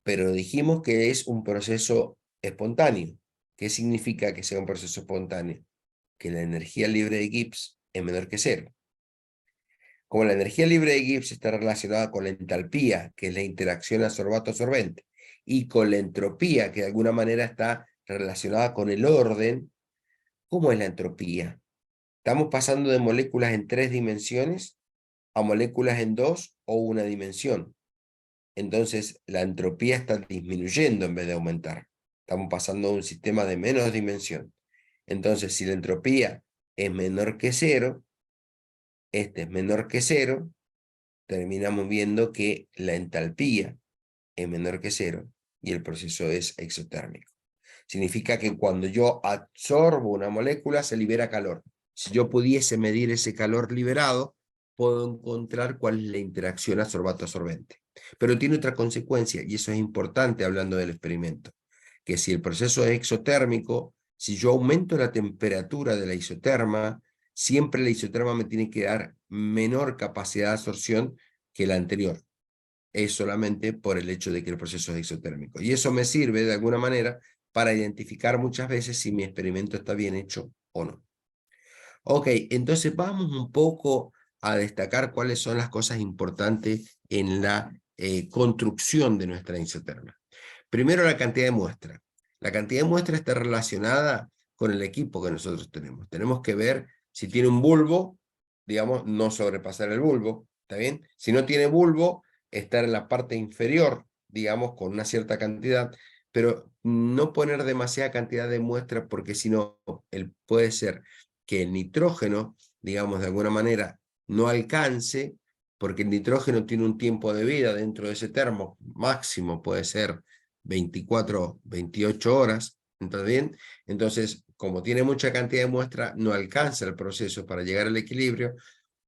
Pero dijimos que es un proceso espontáneo. ¿Qué significa que sea un proceso espontáneo? Que la energía libre de Gibbs es menor que cero. Como la energía libre de Gibbs está relacionada con la entalpía, que es la interacción adsorbato-absorbente, y con la entropía, que de alguna manera está relacionada con el orden, ¿cómo es la entropía? Estamos pasando de moléculas en 3 dimensiones a moléculas en 2 o 1 dimensión. Entonces, la entropía está disminuyendo en vez de aumentar. Estamos pasando a un sistema de menos dimensión. Entonces, si la entropía es menor que cero, este es menor que cero, terminamos viendo que la entalpía es menor que cero y el proceso es exotérmico. Significa que cuando yo absorbo una molécula se libera calor. Si yo pudiese medir ese calor liberado, puedo encontrar cuál es la interacción adsorbato-absorbente. Pero tiene otra consecuencia, y eso es importante hablando del experimento, que si el proceso es exotérmico, si yo aumento la temperatura de la isoterma, siempre la isoterma me tiene que dar menor capacidad de absorción que la anterior. Es solamente por el hecho de que el proceso es exotérmico. Y eso me sirve de alguna manera para identificar muchas veces si mi experimento está bien hecho o no. Ok, entonces vamos un poco a destacar cuáles son las cosas importantes en la construcción de nuestra isoterma. Primero, la cantidad de muestra. La cantidad de muestra está relacionada con el equipo que nosotros tenemos. Tenemos que ver si tiene un bulbo, digamos, no sobrepasar el bulbo, ¿está bien? Si no tiene bulbo, estar en la parte inferior, digamos, con una cierta cantidad, pero no poner demasiada cantidad de muestra porque si no, puede ser que el nitrógeno, digamos, de alguna manera, no alcance, porque el nitrógeno tiene un tiempo de vida dentro de ese termo, máximo puede ser 24, 28 horas, ¿está bien? Entonces, como tiene mucha cantidad de muestra, no alcanza el proceso para llegar al equilibrio,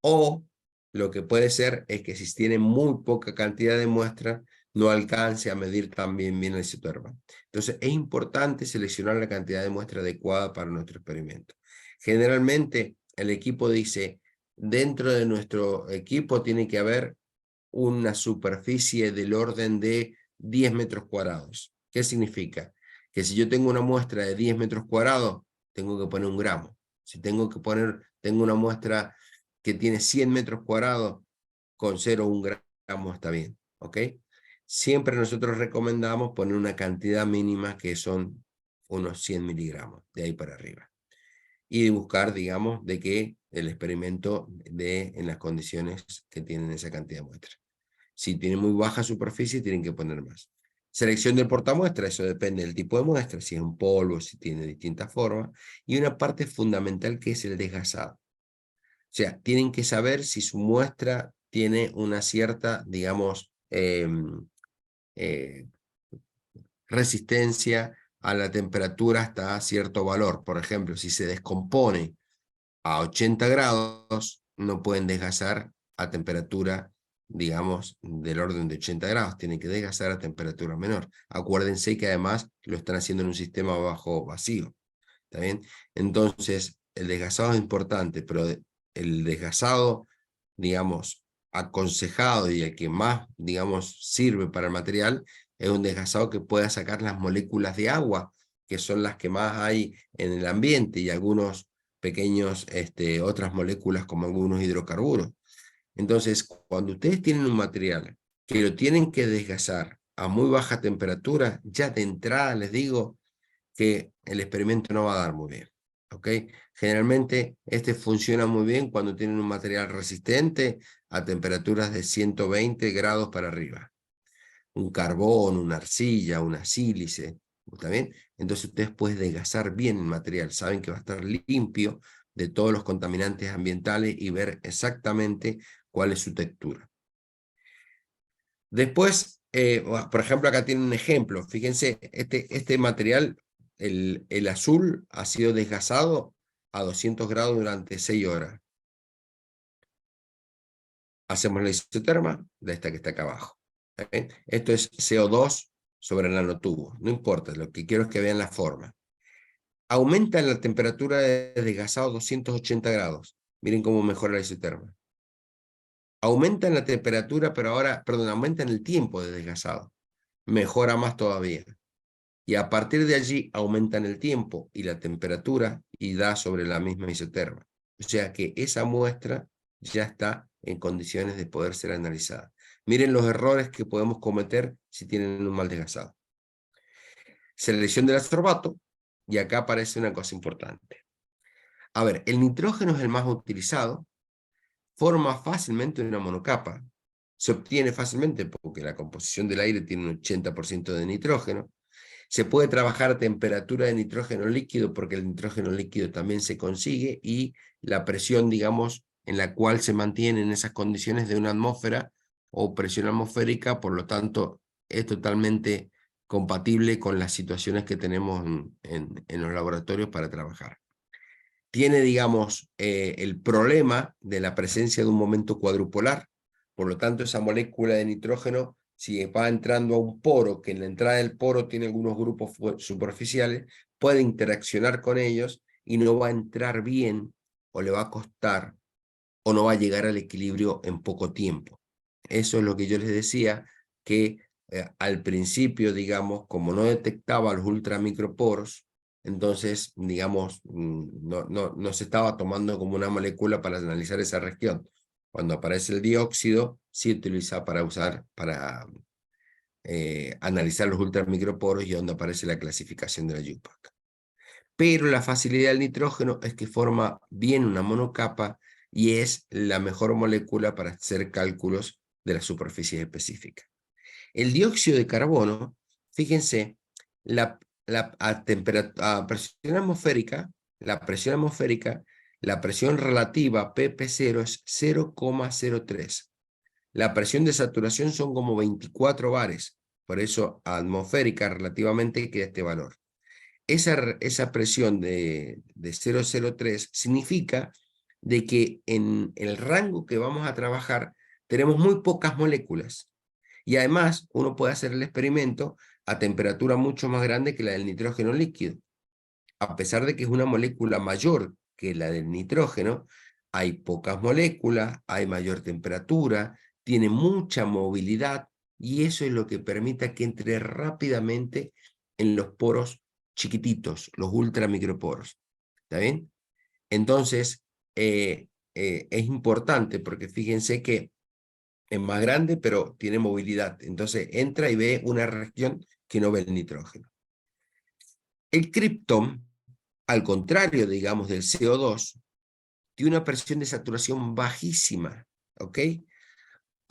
o lo que puede ser es que si tiene muy poca cantidad de muestra, no alcance a medir también bien el isoterma. Entonces, es importante seleccionar la cantidad de muestra adecuada para nuestro experimento. Generalmente, el equipo dice, dentro de nuestro equipo tiene que haber una superficie del orden de 10 metros cuadrados. ¿Qué significa? Que si yo tengo una muestra de 10 metros cuadrados, tengo que poner 1 gramo. Si tengo una muestra que tiene 100 metros cuadrados, con 0,1 gramo está bien, ¿ok? Siempre nosotros recomendamos poner una cantidad mínima que son unos 100 miligramos, de ahí para arriba. Y buscar, digamos, de que el experimento dé en las condiciones que tienen esa cantidad de muestra. Si tiene muy baja superficie, tienen que poner más. Selección del portamuestra, eso depende del tipo de muestra, si es un polvo, si tiene distintas formas. Y una parte fundamental que es el desgasado. O sea, tienen que saber si su muestra tiene una cierta, digamos, resistencia a la temperatura hasta cierto valor. Por ejemplo, si se descompone a 80 grados, no pueden desgasar a temperatura, digamos, del orden de 80 grados. Tienen que desgasar a temperatura menor. Acuérdense que además lo están haciendo en un sistema bajo vacío. ¿Está bien? Entonces, el desgasado es importante, pero el desgasado, digamos, aconsejado y el que más, digamos, sirve para el material, es un desgasado que pueda sacar las moléculas de agua, que son las que más hay en el ambiente, y algunos pequeños, otras moléculas como algunos hidrocarburos. Entonces, cuando ustedes tienen un material que lo tienen que desgasar a muy baja temperatura, ya de entrada les digo que el experimento no va a dar muy bien, ¿ok? Generalmente funciona muy bien cuando tienen un material resistente a temperaturas de 120 grados para arriba. Un carbón, una arcilla, una sílice, ¿está bien? Entonces ustedes pueden desgasar bien el material, saben que va a estar limpio de todos los contaminantes ambientales y ver exactamente cuál es su textura. Después, por ejemplo, acá tienen un ejemplo. Fíjense, este material el azul ha sido desgasado a 200 grados durante 6 horas. Hacemos la isoterma de esta que está acá abajo. ¿Okay? Esto es CO2 sobre el nanotubo. No importa, lo que quiero es que vean la forma. Aumenta la temperatura de desgasado a 280 grados. Miren cómo mejora la isoterma. Aumenta la temperatura, pero ahora, perdón, aumenta el tiempo de desgasado. Mejora más todavía. Y a partir de allí aumentan el tiempo y la temperatura y da sobre la misma isoterma. O sea que esa muestra ya está en condiciones de poder ser analizada. Miren los errores que podemos cometer si tienen un mal desgasado. Selección del ascorbato, y acá aparece una cosa importante. A ver, el nitrógeno es el más utilizado, forma fácilmente una monocapa, se obtiene fácilmente porque la composición del aire tiene un 80% de nitrógeno. Se puede trabajar a temperatura de nitrógeno líquido porque el nitrógeno líquido también se consigue y la presión, digamos, en la cual se mantiene en esas condiciones de una atmósfera o presión atmosférica, por lo tanto, es totalmente compatible con las situaciones que tenemos en los laboratorios para trabajar. Tiene, digamos, el problema de la presencia de un momento cuadrupolar, por lo tanto, esa molécula de nitrógeno, si va entrando a un poro, que en la entrada del poro tiene algunos grupos superficiales, puede interaccionar con ellos y no va a entrar bien, o le va a costar, o no va a llegar al equilibrio en poco tiempo. Eso es lo que yo les decía, que al principio, digamos, como no detectaba los ultramicroporos, entonces, digamos, no se estaba tomando como una molécula para analizar esa región. Cuando aparece el dióxido, se utiliza para analizar los ultramicroporos y donde aparece la clasificación de la UPAC. Pero la facilidad del nitrógeno es que forma bien una monocapa y es la mejor molécula para hacer cálculos de las superficies específicas. El dióxido de carbono, fíjense, a presión atmosférica, la presión relativa pp0 es 0,03. La presión de saturación son como 24 bares, por eso atmosférica relativamente queda este valor. Esa presión de 0,03 significa de que en el rango que vamos a trabajar tenemos muy pocas moléculas. Y además, uno puede hacer el experimento a temperatura mucho más grande que la del nitrógeno líquido. A pesar de que es una molécula mayor que la del nitrógeno, hay pocas moléculas, hay mayor temperatura, tiene mucha movilidad, y eso es lo que permite que entre rápidamente en los poros chiquititos, los ultramicroporos. ¿Está bien? Entonces, es importante porque fíjense que es más grande, pero tiene movilidad. Entonces entra y ve una región que no ve el nitrógeno. El kriptón, al contrario, digamos, del CO2, tiene una presión de saturación bajísima, ¿ok?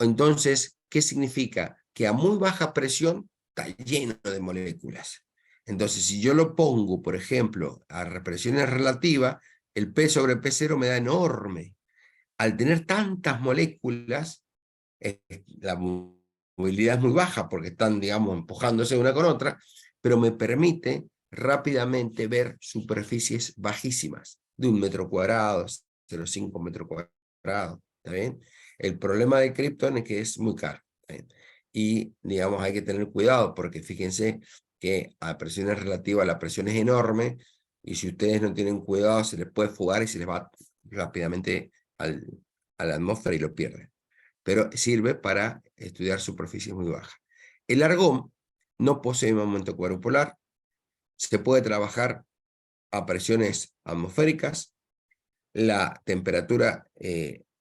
Entonces, ¿qué significa? Que a muy baja presión está lleno de moléculas. Entonces, si yo lo pongo, por ejemplo, a presiones relativas, el P sobre P0 me da enorme. Al tener tantas moléculas, la movilidad es muy baja porque están, digamos, empujándose una con otra, pero me permite rápidamente ver superficies bajísimas, de 1 metro cuadrado, 0,5 metros cuadrados, ¿está bien? El problema de Krypton es que es muy caro, ¿está bien? Y, digamos, hay que tener cuidado porque fíjense que a presiones relativas la presión es enorme y si ustedes no tienen cuidado se les puede fugar y se les va rápidamente a la atmósfera y lo pierden. Pero sirve para estudiar superficies muy bajas. El argón no posee momento cuadrupolar, se puede trabajar a presiones atmosféricas, la temperatura,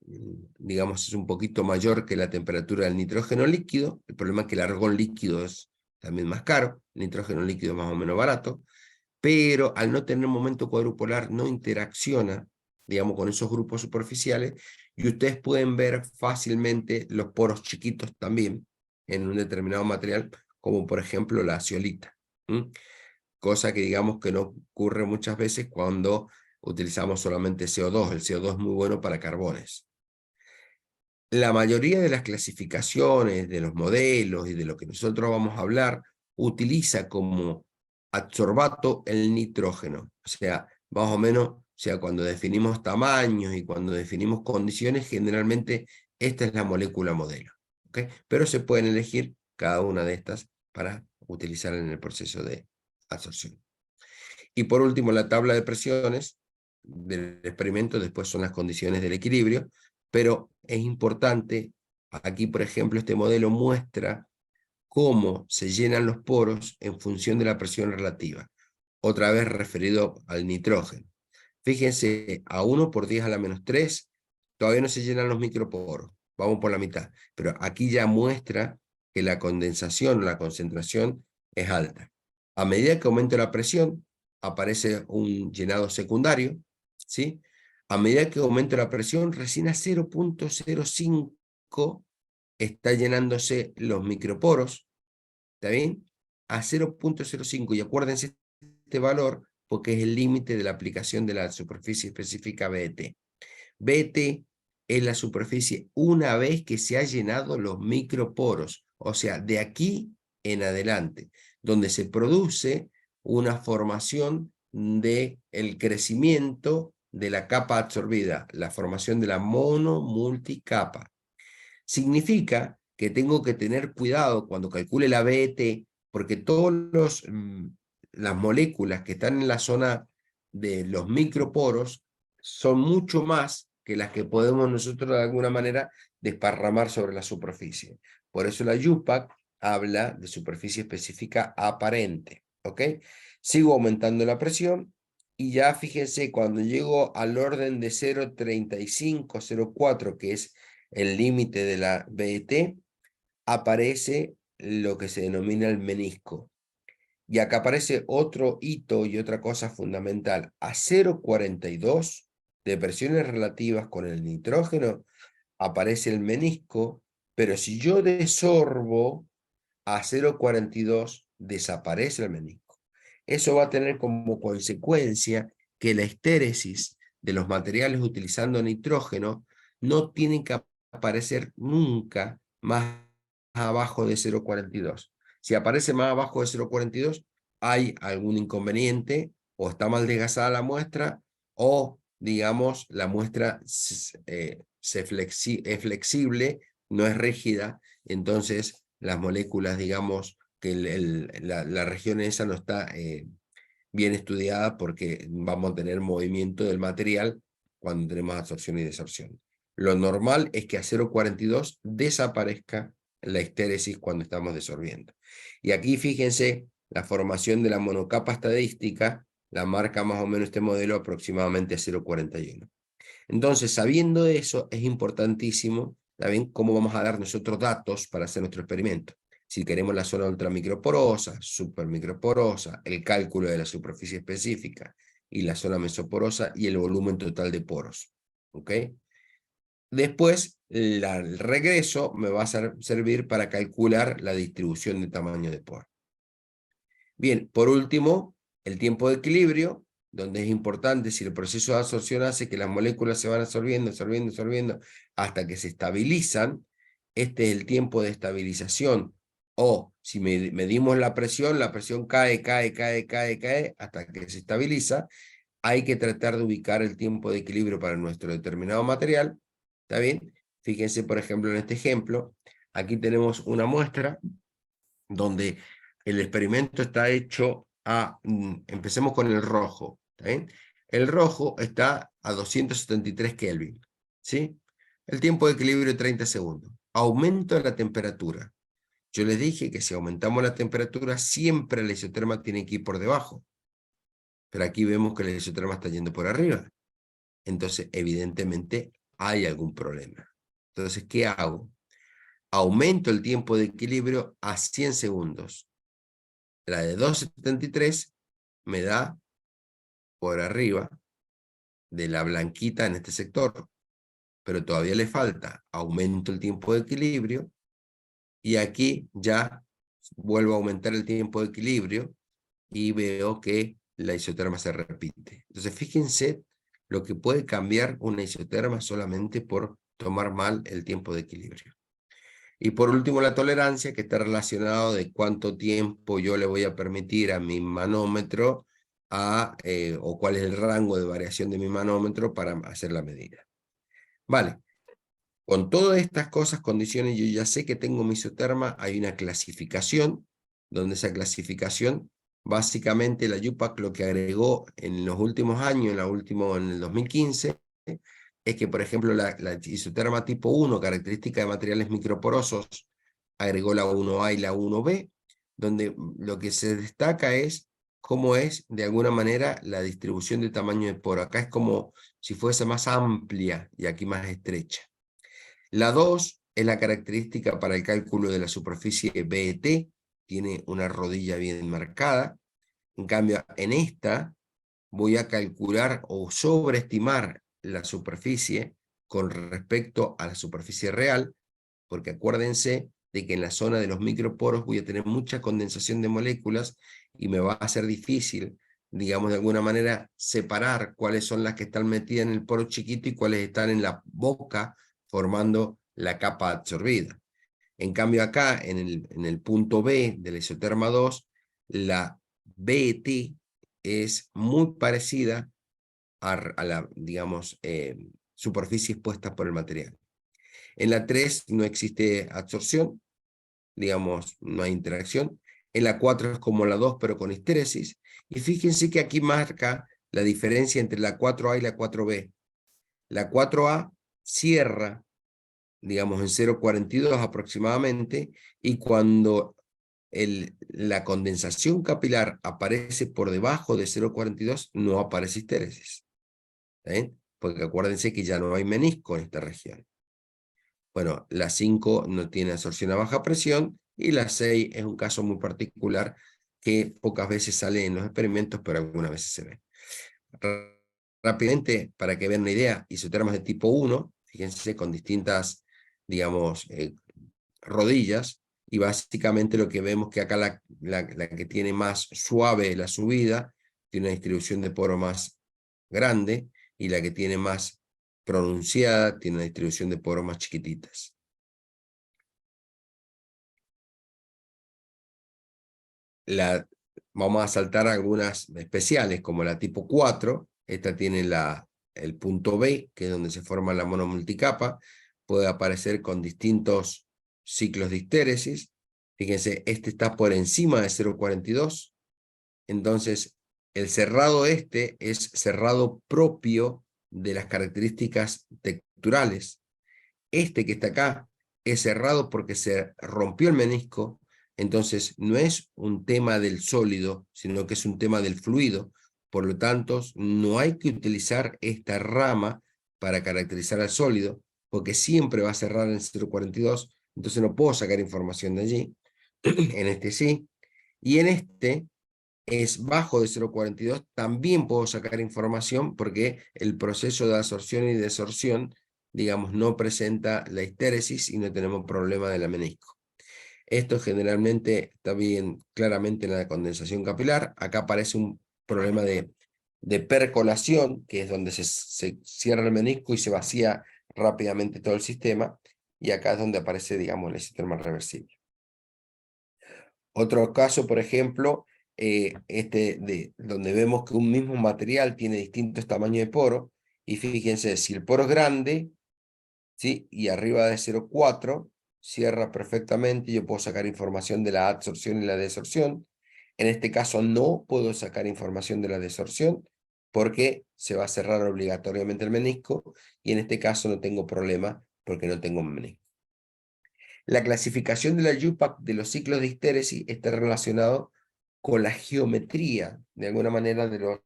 digamos, es un poquito mayor que la temperatura del nitrógeno líquido, el problema es que el argón líquido es también más caro, el nitrógeno líquido es más o menos barato, pero al no tener momento cuadrupolar no interacciona, digamos, con esos grupos superficiales, y ustedes pueden ver fácilmente los poros chiquitos también en un determinado material, como por ejemplo la zeolita. Cosa que digamos que no ocurre muchas veces cuando utilizamos solamente CO2. El CO2 es muy bueno para carbones. La mayoría de las clasificaciones, de los modelos y de lo que nosotros vamos a hablar, utiliza como adsorbato el nitrógeno. O sea, más o menos, o sea, cuando definimos tamaños y cuando definimos condiciones, generalmente esta es la molécula modelo. ¿Okay? Pero se pueden elegir cada una de estas para utilizar en el proceso de absorción. Y por último, la tabla de presiones del experimento, después son las condiciones del equilibrio, pero es importante, aquí por ejemplo este modelo muestra cómo se llenan los poros en función de la presión relativa, otra vez referido al nitrógeno. Fíjense, a 1 por 10 a la menos 3, todavía no se llenan los microporos, vamos por la mitad, pero aquí ya muestra que la condensación, la concentración es alta. A medida que aumenta la presión, aparece un llenado secundario, ¿sí? A medida que aumenta la presión, recién a 0.05 está llenándose los microporos, ¿está bien? A 0.05, y acuérdense este valor porque es el límite de la aplicación de la superficie específica BET. BET es la superficie una vez que se ha llenado los microporos, o sea, de aquí en adelante, donde se produce una formación del crecimiento de la capa absorbida, la formación de la monomulticapa. Significa que tengo que tener cuidado cuando calcule la BET, porque todas las moléculas que están en la zona de los microporos son mucho más que las que podemos nosotros de alguna manera desparramar sobre la superficie. Por eso la UPAC habla de superficie específica aparente. ¿Ok? Sigo aumentando la presión y ya fíjense, cuando llego al orden de 0.35, 0.4, que es el límite de la BET, aparece lo que se denomina el menisco. Y acá aparece otro hito y otra cosa fundamental. A 0.42 de presiones relativas con el nitrógeno aparece el menisco, pero si yo desorbo a 0.42 desaparece el menisco. Eso va a tener como consecuencia que la estéresis de los materiales utilizando nitrógeno no tienen que aparecer nunca más abajo de 0.42. Si aparece más abajo de 0.42, hay algún inconveniente, o está mal desgasada la muestra, o, digamos, la muestra es flexible, no es rígida, entonces las moléculas, digamos, que la región esa no está bien estudiada porque vamos a tener movimiento del material cuando tenemos absorción y desorción. Lo normal es que a 0.42 desaparezca la estéresis cuando estamos desorbiendo. Y aquí fíjense, la formación de la monocapa estadística la marca más o menos este modelo aproximadamente a 0.41. Entonces, sabiendo eso, es importantísimo también cómo vamos a dar nosotros datos para hacer nuestro experimento. Si queremos la zona ultramicroporosa, supermicroporosa, el cálculo de la superficie específica y la zona mesoporosa y el volumen total de poros. ¿Ok? Después, el regreso me va a servir para calcular la distribución de tamaño de poro. Bien, por último, el tiempo de equilibrio, donde es importante si el proceso de absorción hace que las moléculas se van absorbiendo, hasta que se estabilizan. Este es el tiempo de estabilización. O si medimos la presión cae hasta que se estabiliza. Hay que tratar de ubicar el tiempo de equilibrio para nuestro determinado material. ¿Está bien? Fíjense, por ejemplo, en este ejemplo, aquí tenemos una muestra donde el experimento está hecho empecemos con el rojo, ¿está bien? El rojo está a 273 Kelvin, ¿sí? El tiempo de equilibrio 30 segundos. Aumento la temperatura. Yo les dije que si aumentamos la temperatura, siempre la isoterma tiene que ir por debajo. Pero aquí vemos que la isoterma está yendo por arriba. Entonces, evidentemente, hay algún problema. Entonces, ¿qué hago? Aumento el tiempo de equilibrio a 100 segundos. La de 273 me da por arriba de la blanquita en este sector, pero todavía le falta. Aumento el tiempo de equilibrio y aquí ya vuelvo a aumentar el tiempo de equilibrio y veo que la isoterma se repite. Entonces fíjense lo que puede cambiar una isoterma solamente por tomar mal el tiempo de equilibrio. Y por último, la tolerancia, que está relacionado de cuánto tiempo yo le voy a permitir a mi manómetro o cuál es el rango de variación de mi manómetro para hacer la medida. Vale. Con todas estas cosas, condiciones, yo ya sé que tengo mi isoterma, hay una clasificación, donde esa clasificación, básicamente la UPAC lo que agregó en los últimos años, en el 2015, es que, por ejemplo, la isoterma tipo 1, característica de materiales microporosos, agregó la 1A y la 1B, donde lo que se destaca es cómo es, de alguna manera, la distribución de tamaño de poro. Acá es como si fuese más amplia y aquí más estrecha. La 2 es la característica para el cálculo de la superficie BET, tiene una rodilla bien marcada. En cambio, en esta voy a calcular o sobreestimar la superficie con respecto a la superficie real, porque acuérdense de que en la zona de los microporos voy a tener mucha condensación de moléculas y me va a ser difícil, digamos, de alguna manera, separar cuáles son las que están metidas en el poro chiquito y cuáles están en la boca formando la capa absorbida. En cambio acá, en el punto B del isoterma 2, la BET es muy parecida a la, digamos, superficie expuesta por el material. En la 3 no existe absorción, digamos, no hay interacción. En la 4 es como la 2, pero con histéresis. Y fíjense que aquí marca la diferencia entre la 4A y la 4B. La 4A cierra, digamos, en 0,42 aproximadamente, y cuando la condensación capilar aparece por debajo de 0,42, no aparece histéresis. ¿Está bien? Porque acuérdense que ya no hay menisco en esta región. Bueno, la 5 no tiene absorción a baja presión, y la 6 es un caso muy particular que pocas veces sale en los experimentos, pero algunas veces se ve. Rápidamente, para que vean una idea, isotermas de tipo 1, fíjense, con distintas, digamos, rodillas, y básicamente lo que vemos que acá la que tiene más suave la subida, tiene una distribución de poro más grande, y la que tiene más pronunciada tiene una distribución de poro más chiquititas. Vamos a saltar algunas especiales, como la tipo 4, esta tiene el punto B, que es donde se forma la monomulticapa, puede aparecer con distintos ciclos de histéresis. Fíjense, este está por encima de 0,42, entonces el cerrado es cerrado propio de las características texturales. Este que está acá es cerrado porque se rompió el menisco, entonces no es un tema del sólido, sino que es un tema del fluido. Por lo tanto, no hay que utilizar esta rama para caracterizar al sólido, porque siempre va a cerrar en 0,42, entonces no puedo sacar información de allí. En este sí, y en este es bajo de 0,42, también puedo sacar información porque el proceso de absorción y desorción, digamos, no presenta la histéresis y no tenemos problema de la menisco. Esto generalmente está bien claramente en la condensación capilar. Acá aparece un problema de percolación, que es donde se cierra el menisco y se vacía rápidamente todo el sistema, y acá es donde aparece, digamos, el sistema reversible. Otro caso, por ejemplo, donde vemos que un mismo material tiene distintos tamaños de poro, y fíjense, si el poro es grande, ¿sí?, y arriba de 0,4, cierra perfectamente, yo puedo sacar información de la absorción y la desorción. En este caso no puedo sacar información de la desorción, porque se va a cerrar obligatoriamente el menisco, y en este caso no tengo problema, porque no tengo un menisco. La clasificación de la UPAC de los ciclos de histéresis está relacionado con la geometría, de alguna manera, de los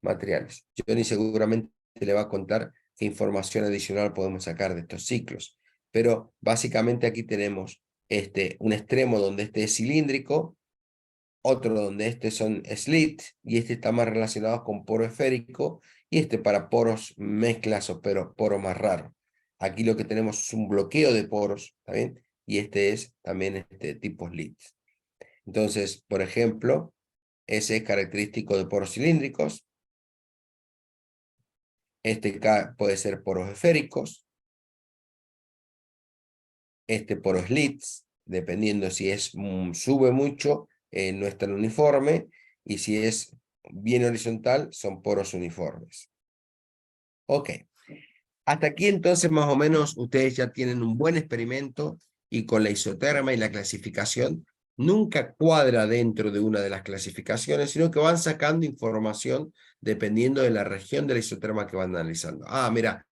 materiales. Johnny seguramente le va a contar qué información adicional podemos sacar de estos ciclos, pero básicamente aquí tenemos un extremo donde este es cilíndrico, otro donde este son slit, y este está más relacionado con poro esférico, y este para poros mezclas o poro más raro. Aquí lo que tenemos es un bloqueo de poros, ¿está bien? Y este es también tipo slit. Entonces, por ejemplo, ese es característico de poros cilíndricos. Este puede ser poros esféricos. este por slits, dependiendo si es sube mucho, no es tan uniforme, y si es bien horizontal, son poros uniformes. Ok. Hasta aquí entonces más o menos ustedes ya tienen un buen experimento y con la isoterma y la clasificación nunca cuadra dentro de una de las clasificaciones, sino que van sacando información dependiendo de la región de la isoterma que van analizando. Ah, mira,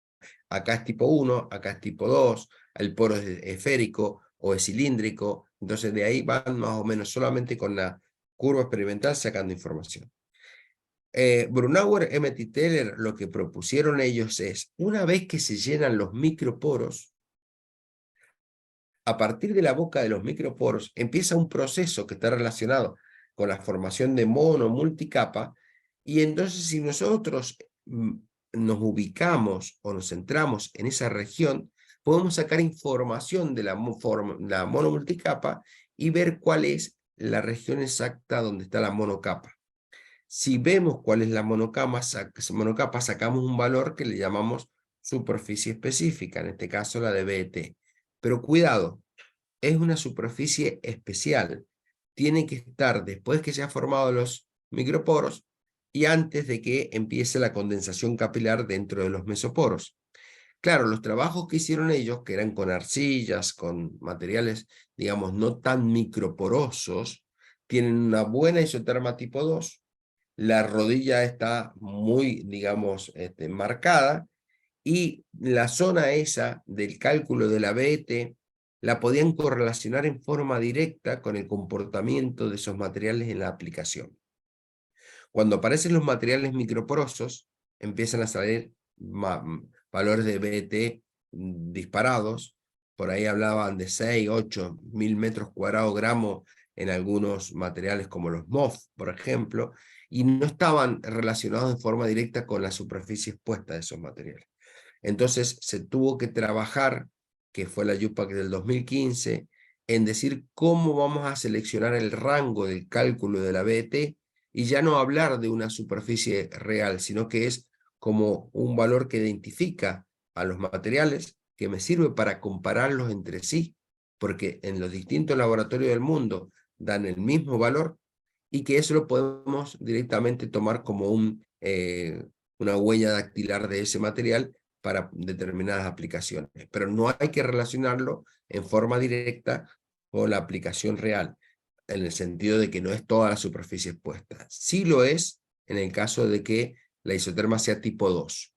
acá es tipo 1, acá es tipo 2, el poro es esférico o es cilíndrico, entonces de ahí van más o menos solamente con la curva experimental sacando información. Brunauer, Emmett y Teller, lo que propusieron ellos es, una vez que se llenan los microporos, a partir de la boca de los microporos empieza un proceso que está relacionado con la formación de mono multicapa, y entonces si nosotros nos ubicamos o nos centramos en esa región, podemos sacar información de la mono multicapa y ver cuál es la región exacta donde está la monocapa. Si vemos cuál es la monocapa, sacamos un valor que le llamamos superficie específica, en este caso la de BT. Pero cuidado, es una superficie especial. Tiene que estar después que se han formado los microporos y antes de que empiece la condensación capilar dentro de los mesoporos. Claro, los trabajos que hicieron ellos, que eran con arcillas, con materiales, digamos, no tan microporosos, tienen una buena isoterma tipo 2, la rodilla está muy, digamos, marcada, y la zona esa del cálculo de la BT la podían correlacionar en forma directa con el comportamiento de esos materiales en la aplicación. Cuando aparecen los materiales microporosos, empiezan a salir valores de BT disparados. Por ahí hablaban de 6, 8 mil metros cuadrados gramos en algunos materiales como los MOF, por ejemplo, y no estaban relacionados en forma directa con la superficie expuesta de esos materiales. Entonces se tuvo que trabajar, que fue la UPAC del 2015, en decir cómo vamos a seleccionar el rango del cálculo de la BT y ya no hablar de una superficie real, sino que es como un valor que identifica a los materiales, que me sirve para compararlos entre sí, porque en los distintos laboratorios del mundo dan el mismo valor, y que eso lo podemos directamente tomar como una huella dactilar de ese material para determinadas aplicaciones. Pero no hay que relacionarlo en forma directa con la aplicación real, en el sentido de que no es toda la superficie expuesta. Sí lo es en el caso de que la isoterma sea tipo 2,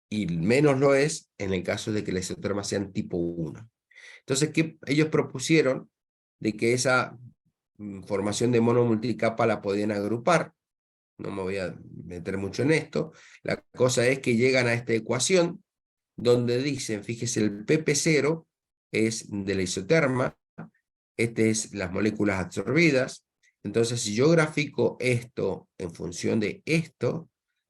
y menos lo es en el caso de que la isoterma sea tipo 1. Entonces, ¿qué ellos propusieron? De que esa formación de mono multicapa la podían agrupar. No me voy a meter mucho en esto. La cosa es que llegan a esta ecuación donde dicen, fíjese, el PP0 es de la isoterma, este es las moléculas absorbidas. Entonces, si yo grafico esto en función de esto,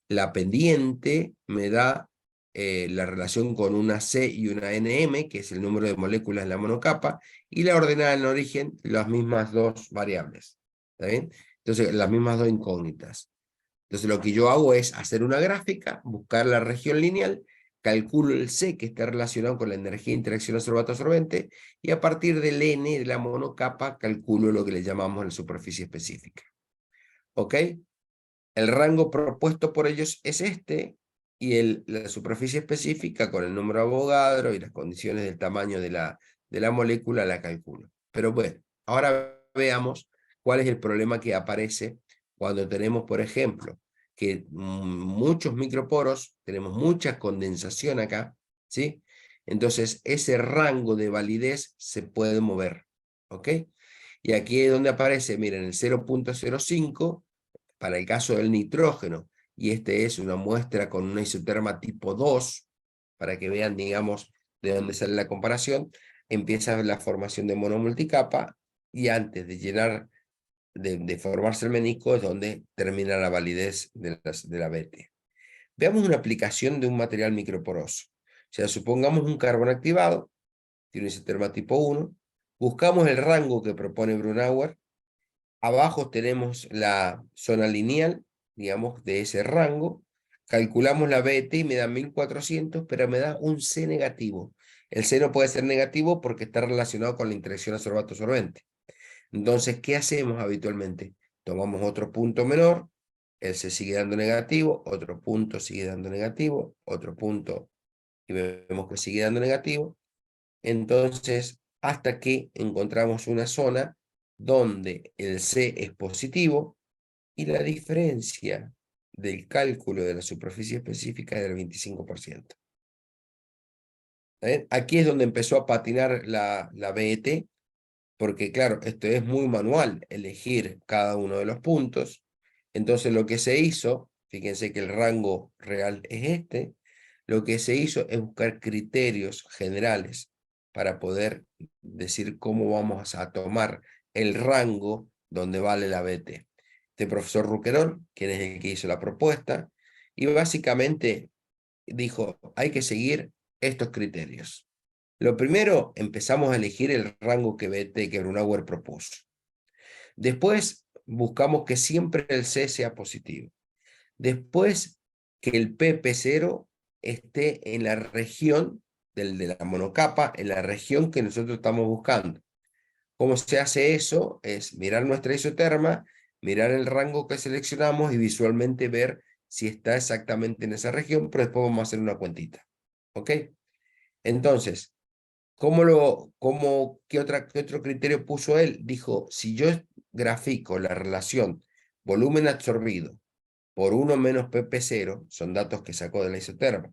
la pendiente me da la relación con una C y una NM, que es el número de moléculas en la monocapa, y la ordenada en origen, las mismas dos variables. ¿Está bien? Entonces, las mismas dos incógnitas. Entonces, lo que yo hago es hacer una gráfica, buscar la región lineal, calculo el C que está relacionado con la energía de interacción absorbente, y a partir del N de la monocapa calculo lo que le llamamos la superficie específica. ¿Ok? El rango propuesto por ellos es este, y la superficie específica con el número de Avogadro y las condiciones del tamaño de la molécula la calculo. Pero bueno, ahora veamos cuál es el problema que aparece cuando tenemos, por ejemplo, que muchos microporos, tenemos mucha condensación acá, ¿sí? Entonces ese rango de validez se puede mover, ¿ok? Y aquí es donde aparece, miren, el 0.05 para el caso del nitrógeno, y este es una muestra con una isoterma tipo 2, para que vean, digamos, de dónde sale la comparación. Empieza la formación de monomulticapa, y antes de llenar, de formarse el menisco, es donde termina la validez de la BT. Veamos una aplicación de un material microporoso. O sea, supongamos un carbón activado, tiene una isoterma tipo 1, buscamos el rango que propone Brunauer. Abajo tenemos la zona lineal, digamos, de ese rango. Calculamos la BT y me da 1400, pero me da un C negativo. El C no puede ser negativo porque está relacionado con la interacción adsorbato-sorbente. Entonces, ¿qué hacemos habitualmente? Tomamos otro punto menor, el C sigue dando negativo, otro punto sigue dando negativo, otro punto y vemos que sigue dando negativo. Entonces, hasta que encontramos una zona donde el C es positivo y la diferencia del cálculo de la superficie específica es del 25%. Aquí es donde empezó a patinar la BET, porque claro, esto es muy manual, elegir cada uno de los puntos. Entonces lo que se hizo, fíjense que el rango real es este, lo que se hizo es buscar criterios generales para poder decir cómo vamos a tomar el rango donde vale la BT. Este profesor Ruquerol, quien es el que hizo la propuesta, y básicamente dijo, hay que seguir estos criterios. Lo primero, empezamos a elegir el rango que Brunauer propuso. Después, buscamos que siempre el C sea positivo. Después, que el PP0 esté en la región de la monocapa, en la región que nosotros estamos buscando. ¿Cómo se hace eso? Es mirar nuestra isoterma, mirar el rango que seleccionamos y visualmente ver si está exactamente en esa región, pero después vamos a hacer una cuentita. ¿Ok? Entonces, ¿qué otro criterio puso él? Dijo, si yo grafico la relación volumen absorbido por 1 menos PP0, son datos que sacó de la isoterma,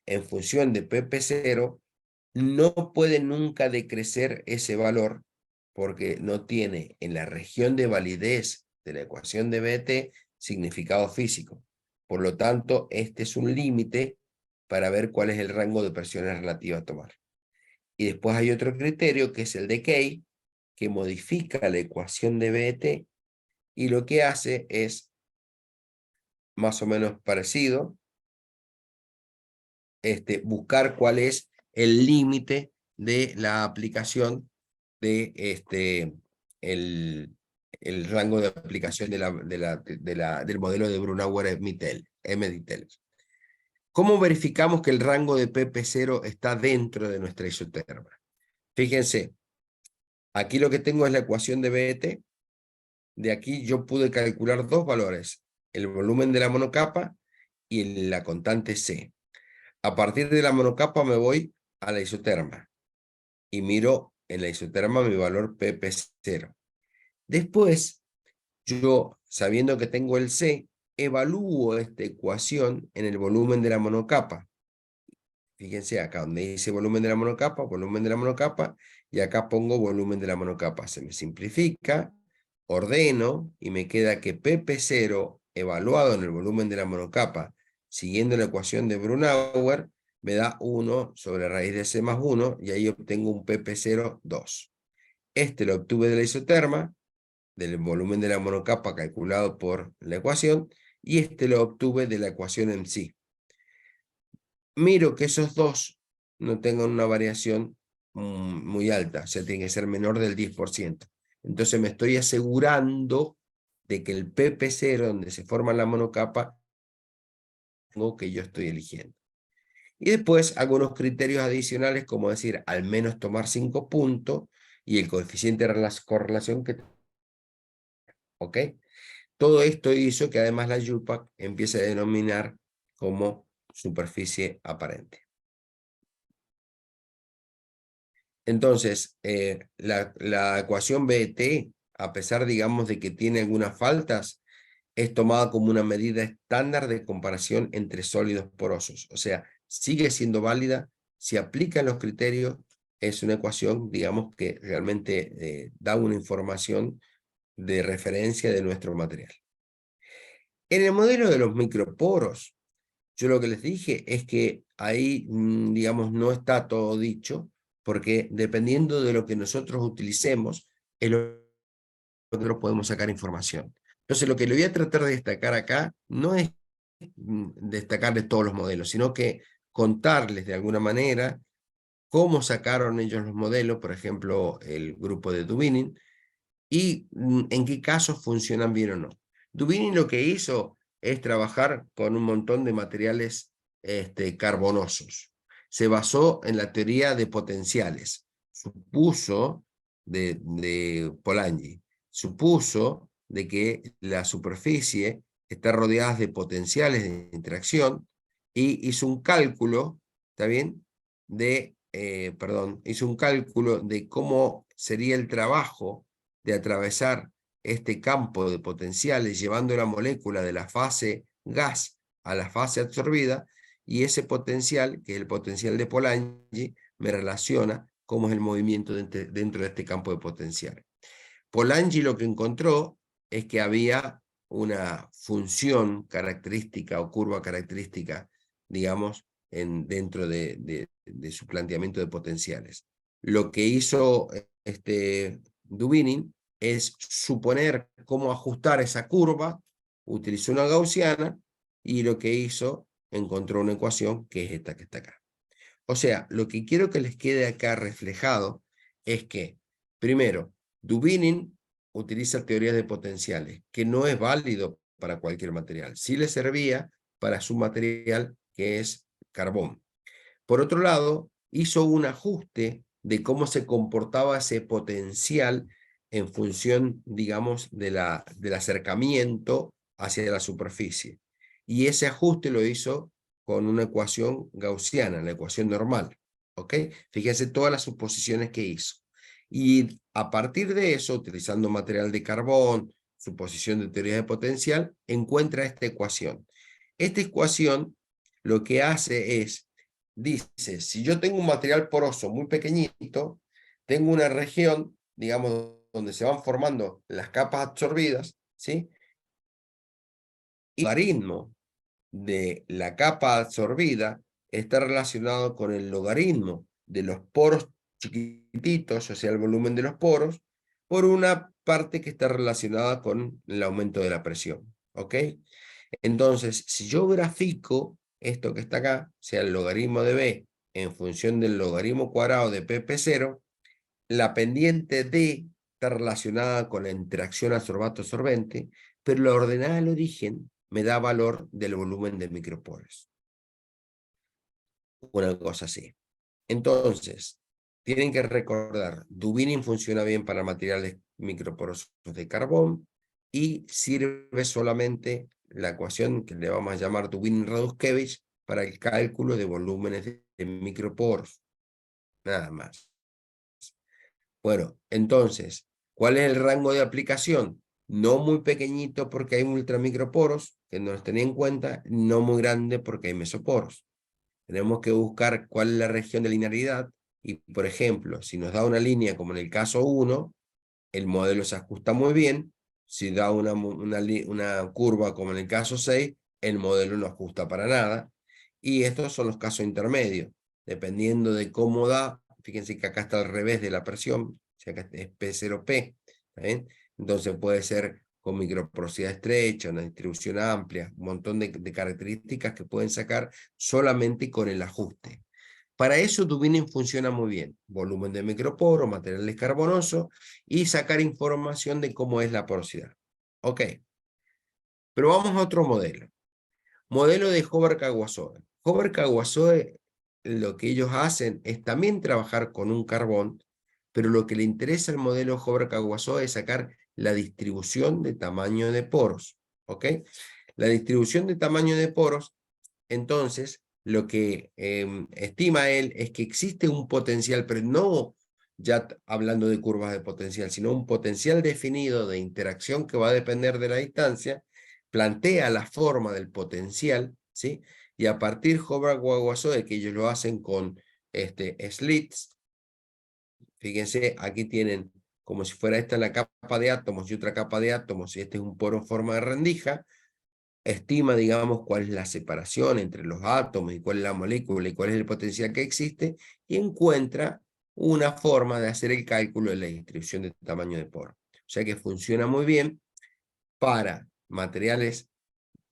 en función de PP0, no puede nunca decrecer ese valor porque no tiene en la región de validez de la ecuación de BT significado físico. Por lo tanto, este es un límite para ver cuál es el rango de presiones relativa a tomar. Y después hay otro criterio que es el decay, que modifica la ecuación de BT y lo que hace es más o menos parecido, buscar cuál es el límite de la aplicación de el rango de aplicación del modelo de Brunauer-Mittel, M-Dittel. ¿Cómo verificamos que el rango de PP0 está dentro de nuestra isoterma? Fíjense, aquí lo que tengo es la ecuación de BT. De aquí yo pude calcular dos valores, el volumen de la monocapa y la constante C. A partir de la monocapa me voy a la isoterma y miro en la isoterma mi valor PP0. Después, yo, sabiendo que tengo el C, evalúo esta ecuación en el volumen de la monocapa. Fíjense acá donde dice volumen de la monocapa, y acá pongo volumen de la monocapa. Se me simplifica, ordeno, y me queda que PP0 evaluado en el volumen de la monocapa, siguiendo la ecuación de Brunauer, me da 1 sobre raíz de C más 1, y ahí obtengo un PP0, 2. Este lo obtuve de la isoterma, del volumen de la monocapa calculado por la ecuación, y este lo obtuve de la ecuación en sí. Miro que esos dos no tengan una variación muy alta, o sea, tiene que ser menor del 10%. Entonces me estoy asegurando de que el PP0, donde se forma la monocapa, que yo estoy eligiendo. Y después algunos criterios adicionales, como decir, al menos tomar 5 puntos y el coeficiente de correlación que... ¿Ok? Todo esto hizo que además la YUPAC empiece a denominar como superficie aparente. Entonces, la ecuación BET, a pesar, digamos, de que tiene algunas faltas, es tomada como una medida estándar de comparación entre sólidos porosos. O sea, sigue siendo válida, si aplican los criterios, es una ecuación, digamos, que realmente da una información de referencia de nuestro material. En el modelo de los microporos, yo lo que les dije es que ahí, digamos, no está todo dicho, porque dependiendo de lo que nosotros utilicemos, es lo que nosotros podemos sacar información. Entonces, lo que le voy a tratar de destacar acá no es destacarles todos los modelos, sino que contarles de alguna manera cómo sacaron ellos los modelos, por ejemplo, el grupo de Dubinin, y en qué casos funcionan bien o no. Dubinin lo que hizo es trabajar con un montón de materiales carbonosos. se basó en la teoría de potenciales. Supuso, de Polanyi, supuso de que la superficie está rodeada de potenciales de interacción y hizo un cálculo, ¿está bien? Hizo un cálculo de cómo sería el trabajo de atravesar este campo de potenciales llevando la molécula de la fase gas a la fase absorbida, y ese potencial, que es el potencial de Polanyi, me relaciona cómo es el movimiento dentro de este campo de potencial. Polanyi lo que encontró es que había una función característica o curva característica, digamos, dentro de su planteamiento de potenciales. Lo que hizo Dubinin es suponer cómo ajustar esa curva, utilizó una gaussiana y lo que hizo, encontró una ecuación que es esta que está acá. O sea, lo que quiero que les quede acá reflejado es que, primero, Dubinin utiliza teorías de potenciales, que no es válido para cualquier material. Sí le servía para su material, que es carbón. Por otro lado, hizo un ajuste de cómo se comportaba ese potencial en función, digamos, del acercamiento hacia la superficie. Y ese ajuste lo hizo con una ecuación gaussiana, la ecuación normal. ¿Ok? Fíjense todas las suposiciones que hizo. Y a partir de eso, utilizando material de carbón, suposición de teoría de potencial, encuentra esta ecuación. Esta ecuación lo que hace es, dice, si yo tengo un material poroso muy pequeñito, tengo una región, digamos, donde se van formando las capas absorbidas, ¿sí? Y el logaritmo de la capa absorbida está relacionado con el logaritmo de los poros chiquititos, o sea, el volumen de los poros, por una parte que está relacionada con el aumento de la presión, ¿ok? Entonces, si yo grafico esto que está acá, sea el logaritmo de B en función del logaritmo cuadrado de PP0, la pendiente D está relacionada con la interacción absorbato-absorbente, pero la ordenada del origen me da valor del volumen de microporos. Una cosa así. Entonces, tienen que recordar, Dubinin funciona bien para materiales microporosos de carbón y sirve solamente la ecuación que le vamos a llamar Dubinin-Raduskevich para el cálculo de volúmenes de microporos. Nada más. Bueno, entonces, ¿cuál es el rango de aplicación? No muy pequeñito porque hay ultramicroporos, que no los tenía en cuenta, no muy grande porque hay mesoporos. Tenemos que buscar cuál es la región de linearidad y, por ejemplo, si nos da una línea como en el caso 1, el modelo se ajusta muy bien. Si da una curva como en el caso 6, el modelo no ajusta para nada. Y estos son los casos intermedios. Dependiendo de cómo da, fíjense que acá está al revés de la presión, o sea que es P0P. ¿Está bien? Entonces puede ser con microporosidad estrecha, una distribución amplia, un montón de características que pueden sacar solamente con el ajuste. Para eso Dubinin funciona muy bien. Volumen de microporo, materiales carbonosos y sacar información de cómo es la porosidad. Ok. Pero vamos a otro modelo. Modelo de Hoover-Kawasoe. Hoover-Kawasoe, lo que ellos hacen es también trabajar con un carbón, pero lo que le interesa al modelo Hoover-Kawasoe es sacar la distribución de tamaño de poros. ¿Ok? La distribución de tamaño de poros, entonces, lo que estima él es que existe un potencial, pero no ya hablando de curvas de potencial, sino un potencial definido de interacción que va a depender de la distancia, plantea la forma del potencial, ¿sí? Y a partir Hoover-Kawasoe, que ellos lo hacen con slits, fíjense, aquí tienen como si fuera esta la capa de átomos y otra capa de átomos, y este es un poro en forma de rendija, estima, digamos, cuál es la separación entre los átomos y cuál es la molécula y cuál es el potencial que existe, y encuentra una forma de hacer el cálculo de la distribución de tamaño de poro. O sea que funciona muy bien para materiales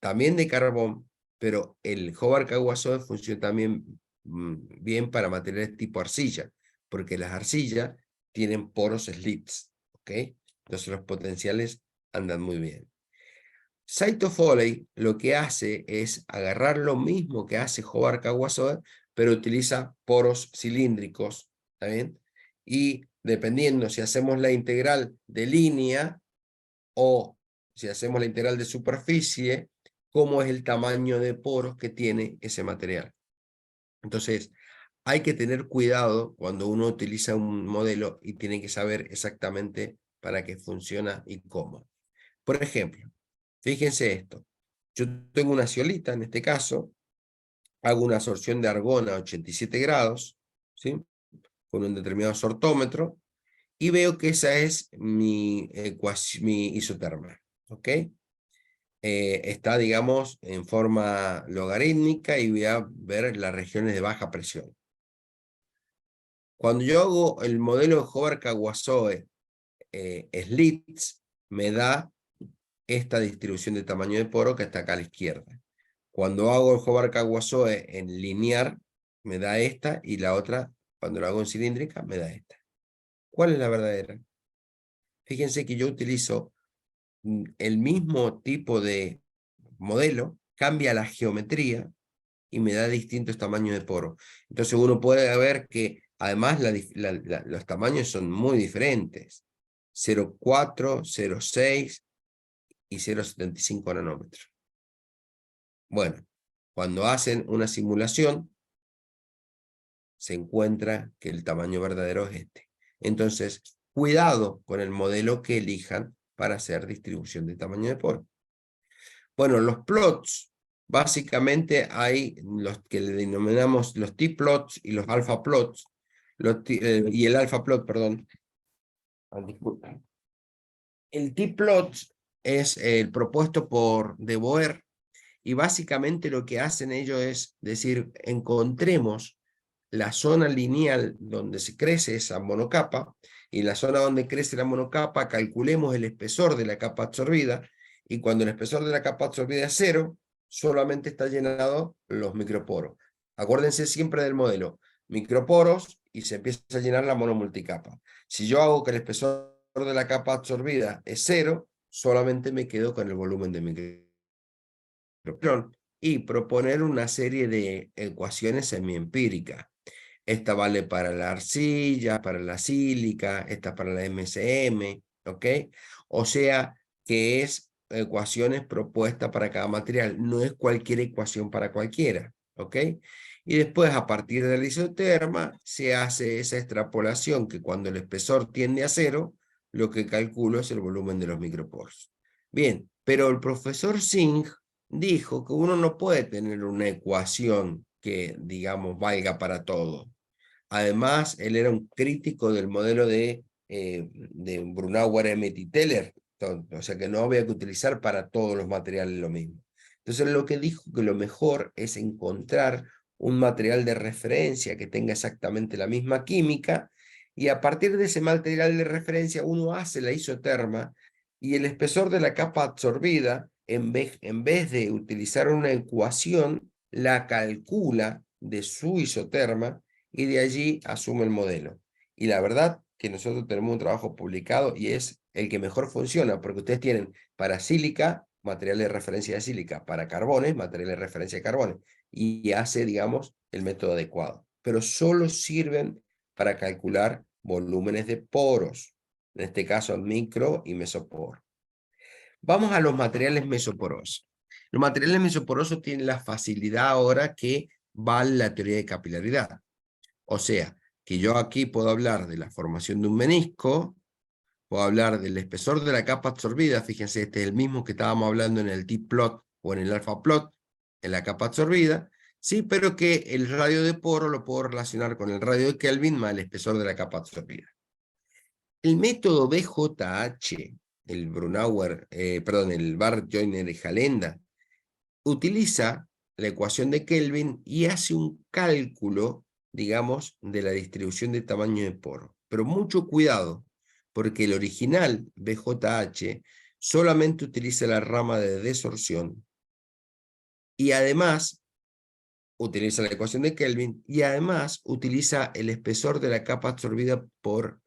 también de carbón, pero el Hoover-Kawasoe funciona también bien para materiales tipo arcilla, porque las arcillas tienen poros slits, ¿ok? Entonces los potenciales andan muy bien. Saito Foley lo que hace es agarrar lo mismo que hace Hoover-Kawasoe, pero utiliza poros cilíndricos, ¿está bien? Y dependiendo si hacemos la integral de línea o si hacemos la integral de superficie, cómo es el tamaño de poros que tiene ese material. Entonces, hay que tener cuidado cuando uno utiliza un modelo y tiene que saber exactamente para qué funciona y cómo. Por ejemplo, fíjense esto. Yo tengo una zeolita, en este caso, hago una absorción de argón a 87 grados, ¿sí? Con un determinado sortómetro, y veo que esa es mi isoterma, ¿ok? Está, digamos, en forma logarítmica y voy a ver las regiones de baja presión. Cuando yo hago el modelo de Jobar-Kawasoe Slits, me da esta distribución de tamaño de poro que está acá a la izquierda. Cuando hago el Jobar-Kawasoe en linear, me da esta, y la otra, cuando lo hago en cilíndrica, me da esta. ¿Cuál es la verdadera? Fíjense que yo utilizo el mismo tipo de modelo, cambia la geometría y me da distintos tamaños de poro. Entonces uno puede ver que además los tamaños son muy diferentes. 0,4, 0,6 y 0,75 nanómetros. Bueno, cuando hacen una simulación, se encuentra que el tamaño verdadero es este. Entonces, cuidado con el modelo que elijan para hacer distribución de tamaño de poro. Bueno, los plots, básicamente hay los que le denominamos los t-plots y los alpha plots, y el alpha plot, perdón. Disculpen. El t-plot es el propuesto por De Boer, y básicamente lo que hacen ellos es decir, encontremos la zona lineal donde se crece esa monocapa, y la zona donde crece la monocapa calculemos el espesor de la capa absorbida, y cuando el espesor de la capa absorbida es 0, solamente está llenado los microporos. Acuérdense siempre del modelo, microporos, y se empieza a llenar la monomulticapa. Si yo hago que el espesor de la capa absorbida es 0, solamente me quedo con el volumen de microporón, y proponer una serie de ecuaciones semiempíricas. Esta vale para la arcilla, para la sílica, esta para la MSM, ¿ok? O sea, que es ecuaciones propuestas para cada material, no es cualquier ecuación para cualquiera, ¿ok? Y después, a partir de la isoterma, se hace esa extrapolación que cuando el espesor tiende a 0, lo que calculo es el volumen de los microporos. Bien, pero el profesor Singh dijo que uno no puede tener una ecuación que, digamos, valga para todo. Además, él era un crítico del modelo de Brunauer, Emmett y Teller, o sea que no había que utilizar para todos los materiales lo mismo. Entonces lo que dijo que lo mejor es encontrar un material de referencia que tenga exactamente la misma química, y a partir de ese material de referencia uno hace la isoterma, y el espesor de la capa absorbida, en vez de utilizar una ecuación, la calcula de su isoterma, y de allí asume el modelo. Y la verdad que nosotros tenemos un trabajo publicado y es el que mejor funciona, porque ustedes tienen para sílica, material de referencia de sílica, para carbones, material de referencia de carbones, y hace, digamos, el método adecuado. Pero solo sirven para calcular volúmenes de poros, en este caso micro y mesoporo. Vamos a los materiales mesoporosos. Los materiales mesoporosos tienen la facilidad ahora que vale la teoría de capilaridad. O sea, que yo aquí puedo hablar de la formación de un menisco, puedo hablar del espesor de la capa absorbida, fíjense, este es el mismo que estábamos hablando en el t-plot o en el alpha plot, en la capa absorbida, sí, pero que el radio de poro lo puedo relacionar con el radio de Kelvin más el espesor de la capa absorbida. El método BJH, el Brunauer, el Barth-Joyner y Jalenda, utiliza la ecuación de Kelvin y hace un cálculo, digamos, de la distribución de tamaño de poro. Pero mucho cuidado, porque el original BJH solamente utiliza la rama de desorción, y además utiliza la ecuación de Kelvin, y además utiliza el espesor de la capa absorbida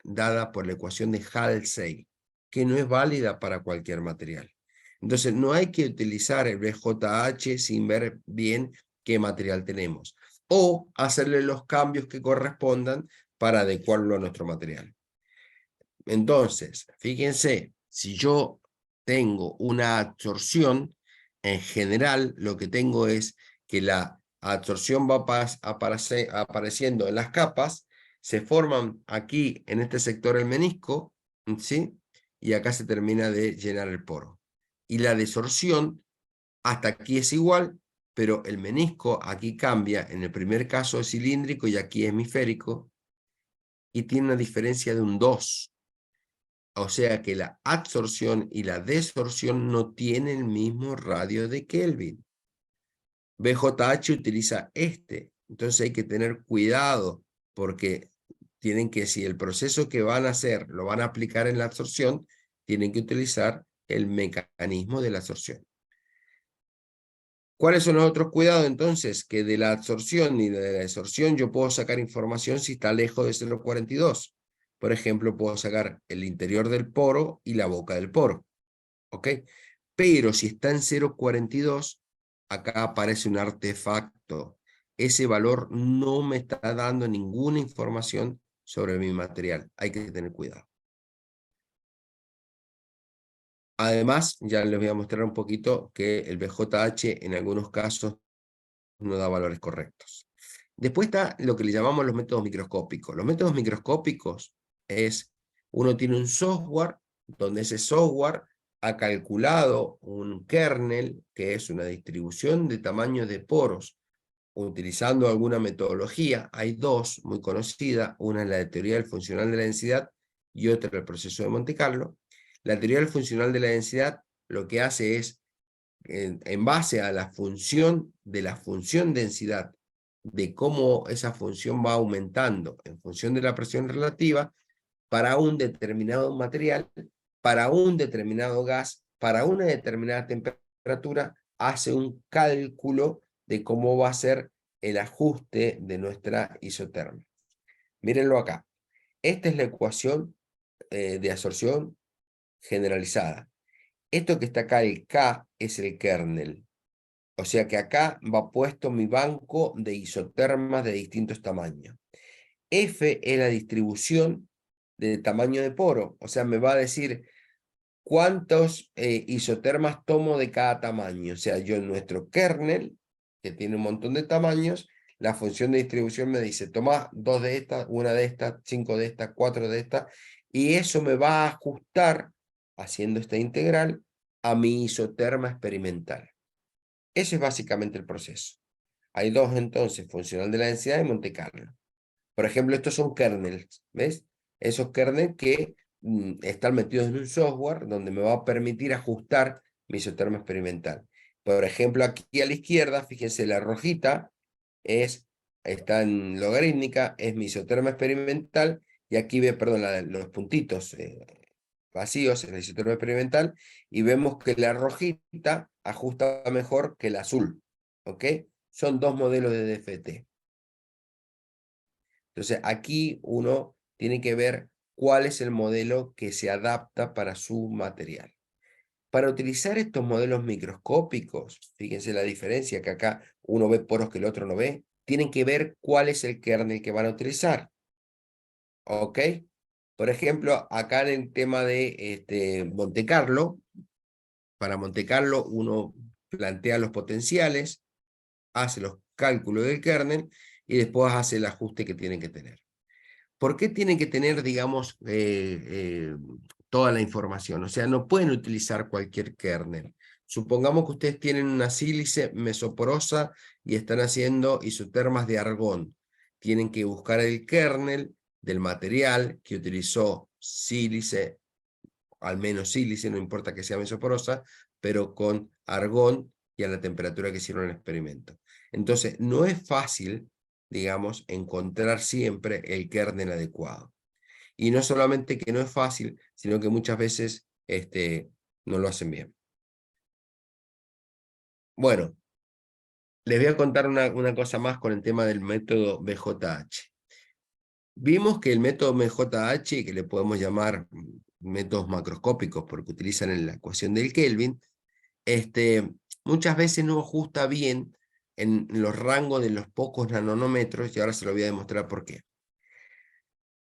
dada por la ecuación de Halsey, que no es válida para cualquier material. Entonces no hay que utilizar el BJH sin ver bien qué material tenemos. o hacerle los cambios que correspondan para adecuarlo a nuestro material. Entonces, fíjense, si yo tengo una absorción, en general lo que tengo es que la absorción va apareciendo en las capas, se forman aquí en este sector el menisco, ¿sí? Y acá se termina de llenar el poro. Y la desorción hasta aquí es igual, pero el menisco aquí cambia, en el primer caso es cilíndrico y aquí es hemisférico, y tiene una diferencia de un 2. O sea que la absorción y la desorción no tienen el mismo radio de Kelvin. BJH utiliza este. Entonces hay que tener cuidado porque tienen que, si el proceso que van a hacer lo van a aplicar en la absorción, tienen que utilizar el mecanismo de la absorción. ¿Cuáles son los otros cuidados entonces? Que de la absorción y de la desorción yo puedo sacar información si está lejos de 0,42. Por ejemplo, puedo sacar el interior del poro y la boca del poro. ¿Ok? Pero si está en 0,42, acá aparece un artefacto. Ese valor no me está dando ninguna información sobre mi material. Hay que tener cuidado. Además, ya les voy a mostrar un poquito que el BJH en algunos casos no da valores correctos. Después está lo que le llamamos los métodos microscópicos. Los métodos microscópicos es, uno tiene un software, donde ese software ha calculado un kernel, que es una distribución de tamaños de poros, utilizando alguna metodología. Hay dos muy conocidas, una es la de teoría del funcional de la densidad y otra el proceso de Monte Carlo. La teoría del funcional de la densidad lo que hace es, en base a la función densidad, de cómo esa función va aumentando en función de la presión relativa para un determinado material, para un determinado gas, para una determinada temperatura, hace un cálculo de cómo va a ser el ajuste de nuestra isotermia. Mírenlo acá. Esta es la ecuación de absorción generalizada. Esto que está acá, el K, es el kernel. O sea que acá va puesto mi banco de isotermas de distintos tamaños. F es la distribución de tamaño de poro. O sea, me va a decir cuántos isotermas tomo de cada tamaño. O sea, yo en nuestro kernel, que tiene un montón de tamaños, la función de distribución me dice, toma 2 de estas, 1 de estas, 5 de estas, 4 de estas, y eso me va a ajustar, haciendo esta integral, a mi isoterma experimental. Ese es básicamente el proceso. Hay dos entonces, funcional de la densidad y Monte Carlo. Por ejemplo, estos son kernels, ¿ves? Esos kernels que están metidos en un software donde me va a permitir ajustar mi isoterma experimental. Por ejemplo, aquí a la izquierda, fíjense, la rojita está en logarítmica, es mi isoterma experimental, y aquí ve, perdón, los puntitos vacíos en el isoterma experimental, y vemos que la rojita ajusta mejor que el azul, ¿ok? Son dos modelos de DFT. Entonces, aquí uno tiene que ver cuál es el modelo que se adapta para su material. Para utilizar estos modelos microscópicos, fíjense la diferencia, que acá uno ve poros que el otro no ve, tienen que ver cuál es el kernel que van a utilizar. ¿Ok? Por ejemplo, acá en el tema de Monte Carlo, para Monte Carlo uno plantea los potenciales, hace los cálculos del kernel y después hace el ajuste que tienen que tener. ¿Por qué tienen que tener, digamos, toda la información? O sea, no pueden utilizar cualquier kernel. Supongamos que ustedes tienen una sílice mesoporosa y están haciendo isotermas de argón. Tienen que buscar el kernel del material que utilizó sílice, al menos sílice, no importa que sea mesoporosa, pero con argón y a la temperatura que hicieron el experimento. Entonces, no es fácil, digamos, encontrar siempre el kernel adecuado. Y no solamente que no es fácil, sino que muchas veces no lo hacen bien. Bueno, les voy a contar una cosa más con el tema del método BJH. Vimos que el método BJH, que le podemos llamar métodos macroscópicos porque utilizan la ecuación del Kelvin, muchas veces no ajusta bien en los rangos de los pocos nanómetros, y ahora se lo voy a demostrar por qué.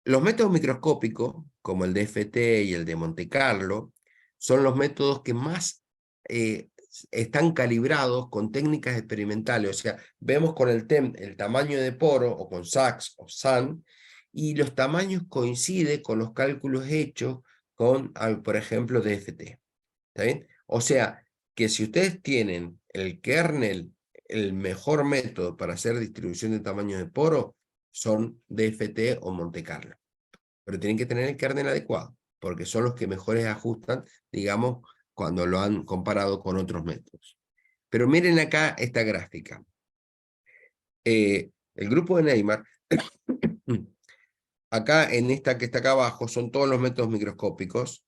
Los métodos microscópicos, como el de FT y el de Monte Carlo, son los métodos que más están calibrados con técnicas experimentales. O sea, vemos con el tamaño de poro, o con SACS o SAN, y los tamaños coinciden con los cálculos hechos con, por ejemplo, DFT. ¿Está bien? O sea, que si ustedes tienen el kernel, el mejor método para hacer distribución de tamaño de poro son DFT o Monte Carlo. Pero tienen que tener el kernel adecuado, porque son los que mejores ajustan, digamos, cuando lo han comparado con otros métodos. Pero miren acá esta gráfica. El grupo de Neymar, acá en esta que está acá abajo, son todos los métodos microscópicos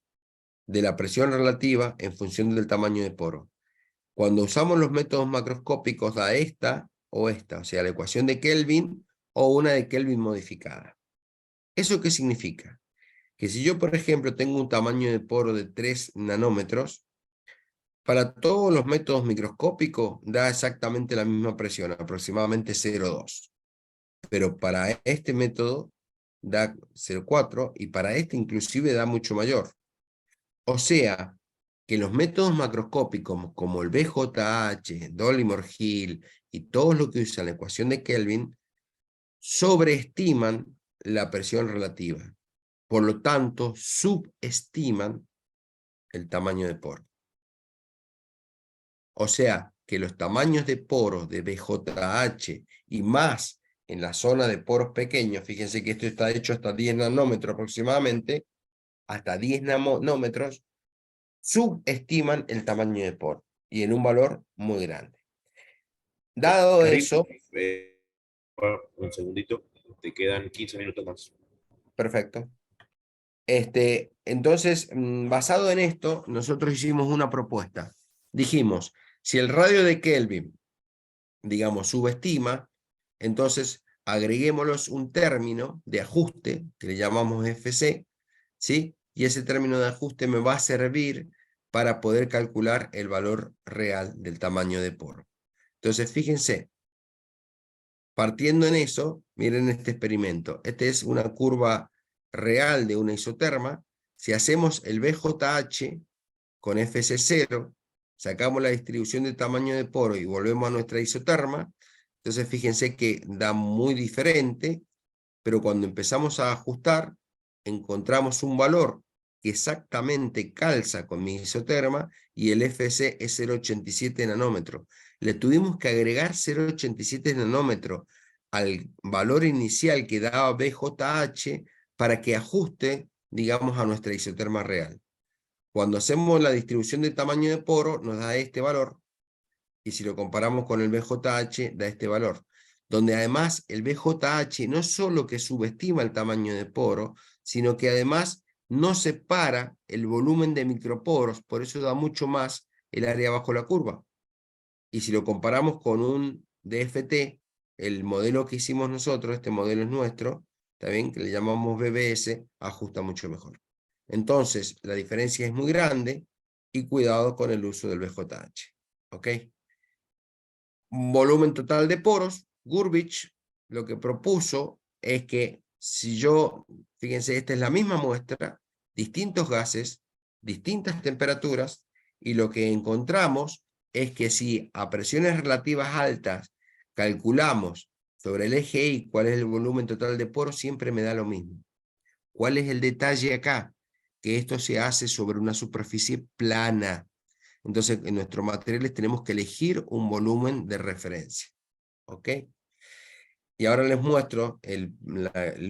de la presión relativa en función del tamaño de poro. Cuando usamos los métodos macroscópicos da esta o esta, o sea, la ecuación de Kelvin o una de Kelvin modificada. ¿Eso qué significa? Que si yo, por ejemplo, tengo un tamaño de poro de 3 nanómetros, para todos los métodos microscópicos da exactamente la misma presión, aproximadamente 0,2. Pero para este método da 0,4 y para este inclusive da mucho mayor. O sea, que los métodos macroscópicos como el BJH, Dollimore-Hill y todos los que usan la ecuación de Kelvin sobreestiman la presión relativa. Por lo tanto, subestiman el tamaño de poro. O sea, que los tamaños de poros de BJH y más en la zona de poros pequeños, fíjense que esto está hecho hasta 10 nanómetros aproximadamente, hasta 10 nanómetros, subestiman el tamaño de poro y en un valor muy grande. Dado Karim, eso, un segundito, te quedan 15 minutos más. perfecto. Entonces, basado en esto, nosotros hicimos una propuesta. Dijimos, si el radio de Kelvin, digamos, subestima, entonces agreguémoslos un término de ajuste, que le llamamos FC, ¿sí? Y ese término de ajuste me va a servir para poder calcular el valor real del tamaño de poro. Entonces, fíjense, partiendo en eso, miren este experimento. Esta es una curva real de una isoterma. Si hacemos el BJH con FC0, sacamos la distribución de tamaño de poro y volvemos a nuestra isoterma, entonces fíjense que da muy diferente, pero cuando empezamos a ajustar, encontramos un valor que exactamente calza con mi isoterma y el FC es 0,87 nanómetros. Le tuvimos que agregar 0,87 nanómetros al valor inicial que daba BJH para que ajuste, digamos, a nuestra isoterma real. Cuando hacemos la distribución de tamaño de poro, nos da este valor, y si lo comparamos con el BJH, da este valor, donde además el BJH no solo que subestima el tamaño de poro, sino que además no separa el volumen de microporos, por eso da mucho más el área bajo la curva. Y si lo comparamos con un DFT, el modelo que hicimos nosotros, este modelo es nuestro, también que le llamamos BBS, ajusta mucho mejor. Entonces, la diferencia es muy grande y cuidado con el uso del BJH. ¿Ok? Volumen total de poros, Gurbich lo que propuso es que si yo, fíjense, esta es la misma muestra, distintos gases, distintas temperaturas, y lo que encontramos es que si a presiones relativas altas calculamos sobre el eje Y cuál es el volumen total de poros, siempre me da lo mismo. ¿Cuál es el detalle acá? Que esto se hace sobre una superficie plana. Entonces, en nuestros materiales tenemos que elegir un volumen de referencia. ¿Ok? Y ahora les muestro el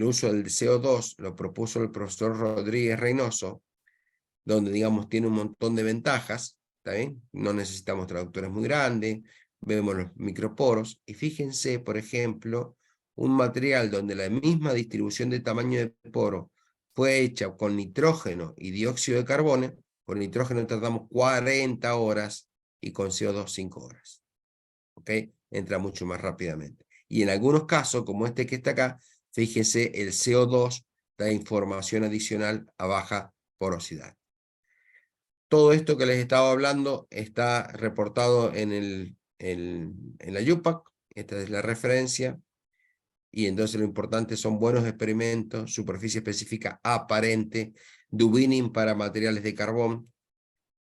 uso del CO2, lo propuso el profesor Rodríguez Reynoso, donde, digamos, tiene un montón de ventajas, ¿está bien? No necesitamos traductores muy grandes, vemos los microporos, y fíjense, por ejemplo, un material donde la misma distribución de tamaño de poro fue hecha con nitrógeno y dióxido de carbono. Con nitrógeno tardamos 40 horas y con CO2 5 horas. ¿Ok? Entra mucho más rápidamente. Y en algunos casos, como este que está acá, fíjese, el CO2 da información adicional a baja porosidad. Todo esto que les estaba hablando está reportado en el en la UPAC. Esta es la referencia. Y entonces lo importante son buenos experimentos, superficie específica aparente, Dubinin para materiales de carbón.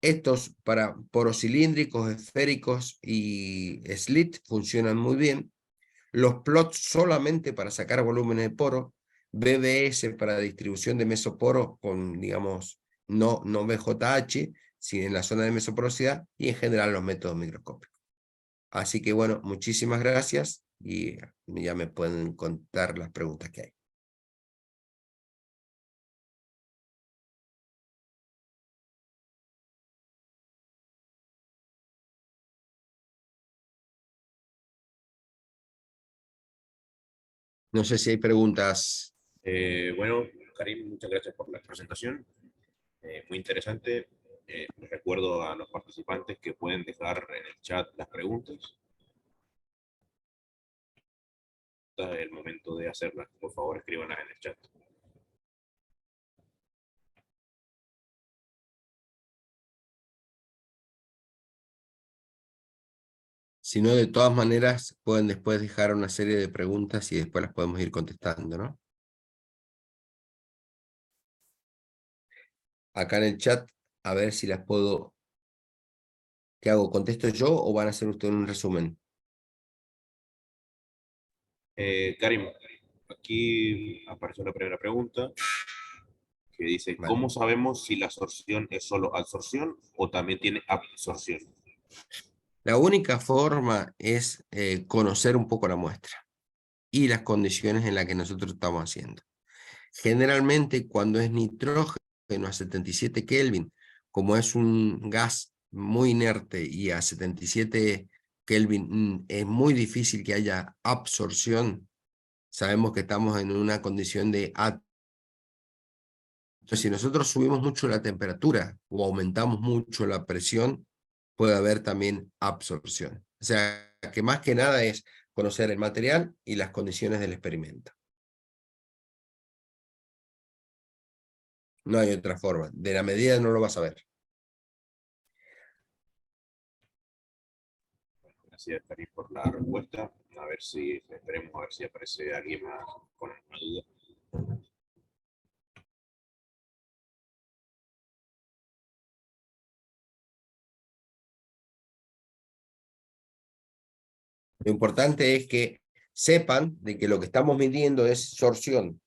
Estos para poros cilíndricos, esféricos y slit funcionan muy bien. Los plots solamente para sacar volúmenes de poro, BBS para distribución de mesoporos con, digamos, no BJH, sino en la zona de mesoporosidad, y en general los métodos microscópicos. Así que bueno, muchísimas gracias y ya me pueden contar las preguntas que hay. No sé si hay preguntas. Bueno, Karim, muchas gracias por la presentación. Muy interesante. Les recuerdo a los participantes que pueden dejar en el chat las preguntas. Es el momento de hacerlas. Por favor, escríbanlas en el chat. Si no, de todas maneras, pueden después dejar una serie de preguntas y después las podemos ir contestando, ¿no? Acá en el chat, a ver si las puedo... ¿Qué hago? ¿Contesto yo o van a hacer ustedes un resumen? Karim, aquí apareció la primera pregunta que dice, Vale. ¿cómo sabemos si la absorción es solo absorción o también tiene absorción? La única forma es conocer un poco la muestra y las condiciones en las que nosotros estamos haciendo. Generalmente cuando es nitrógeno a 77 Kelvin, como es un gas muy inerte y a 77 Kelvin es muy difícil que haya absorción, sabemos que estamos en una condición de... Entonces, si nosotros subimos mucho la temperatura o aumentamos mucho la presión, puede haber también absorción. O sea, que más que nada es conocer el material y las condiciones del experimento. No hay otra forma. De la medida no lo vas a ver. Gracias, Karim, por la respuesta. A ver si, esperemos a ver si aparece alguien más con alguna duda. Lo importante es que sepan de que lo que estamos midiendo es sorción,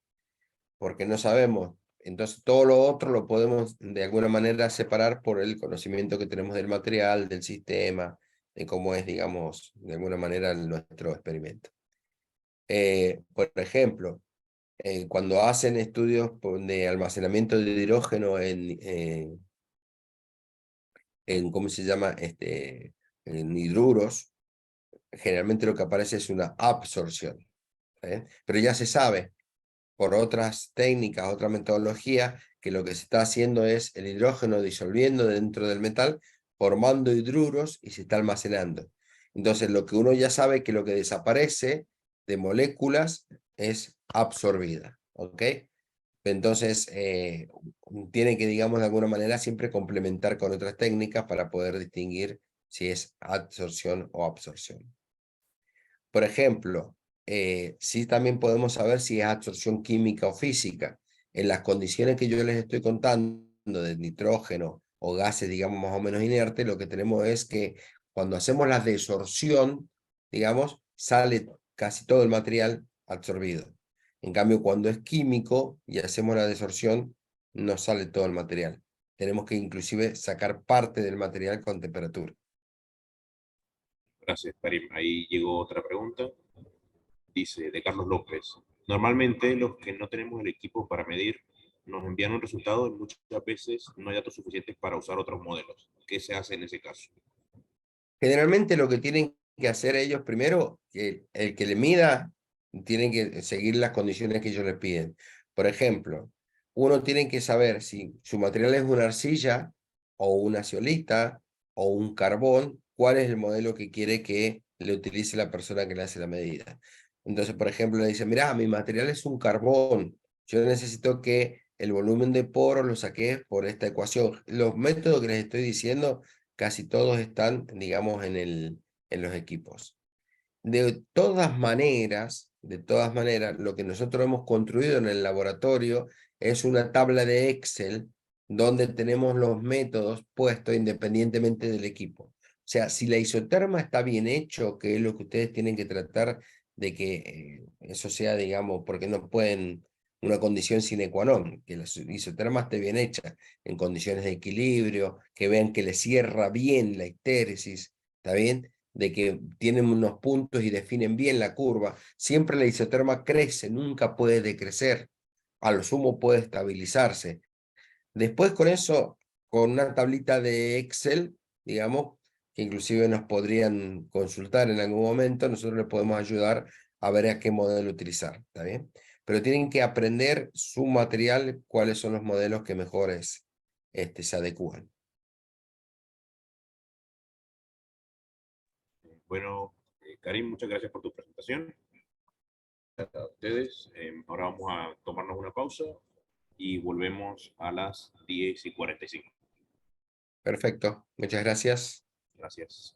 porque no sabemos. Entonces todo lo otro lo podemos de alguna manera separar por el conocimiento que tenemos del material, del sistema, de cómo es, digamos, de alguna manera nuestro experimento. Por ejemplo, cuando hacen estudios de almacenamiento de hidrógeno ¿cómo se llama? En hidruros, generalmente lo que aparece es una absorción. Pero ya se sabe por otras técnicas, otra metodología, que lo que se está haciendo es el hidrógeno disolviendo dentro del metal, formando hidruros y se está almacenando. Entonces lo que uno ya sabe es que lo que desaparece de moléculas es absorbida, ¿ok? Entonces tiene que, digamos, de alguna manera siempre complementar con otras técnicas para poder distinguir si es adsorción o absorción. Por ejemplo, sí también podemos saber si es absorción química o física. En las condiciones que yo les estoy contando de nitrógeno o gases, digamos, más o menos inertes, lo que tenemos es que cuando hacemos la desorción, digamos, sale casi todo el material absorbido. En cambio, cuando es químico y hacemos la desorción, no sale todo el material. Tenemos que inclusive sacar parte del material con temperatura. Gracias, Karim. Ahí llegó otra pregunta. Dice, de Carlos López. Normalmente los que no tenemos el equipo para medir nos envían un resultado y muchas veces no hay datos suficientes para usar otros modelos. ¿Qué se hace en ese caso? Generalmente lo que tienen que hacer ellos primero, que el que le mida, tienen que seguir las condiciones que ellos le piden. Por ejemplo, uno tiene que saber si su material es una arcilla o una zeolita o un carbón, cuál es el modelo que quiere que le utilice la persona que le hace la medida. Entonces, por ejemplo, le dice, mira, mi material es un carbón, yo necesito que el volumen de poros lo saqué por esta ecuación. Los métodos que les estoy diciendo casi todos están, digamos, en los equipos. De todas maneras, lo que nosotros hemos construido en el laboratorio es una tabla de Excel donde tenemos los métodos puestos independientemente del equipo. O sea, si la isoterma está bien hecho, que es lo que ustedes tienen que tratar de que eso sea, digamos, porque no pueden, una condición sine qua non, que la isoterma esté bien hecha, en condiciones de equilibrio, que vean que le cierra bien la histéresis, ¿está bien? De que tienen unos puntos y definen bien la curva. Siempre la isoterma crece, nunca puede decrecer. A lo sumo puede estabilizarse. Después con eso, con una tablita de Excel, digamos, que inclusive nos podrían consultar en algún momento, nosotros les podemos ayudar a ver a qué modelo utilizar, ¿está bien? Pero tienen que aprender su material, cuáles son los modelos que mejores se adecúan. Bueno, Karim, muchas gracias por tu presentación. A ustedes. Ahora vamos a tomarnos una pausa y volvemos a las 10:45. Perfecto, muchas gracias. Gracias.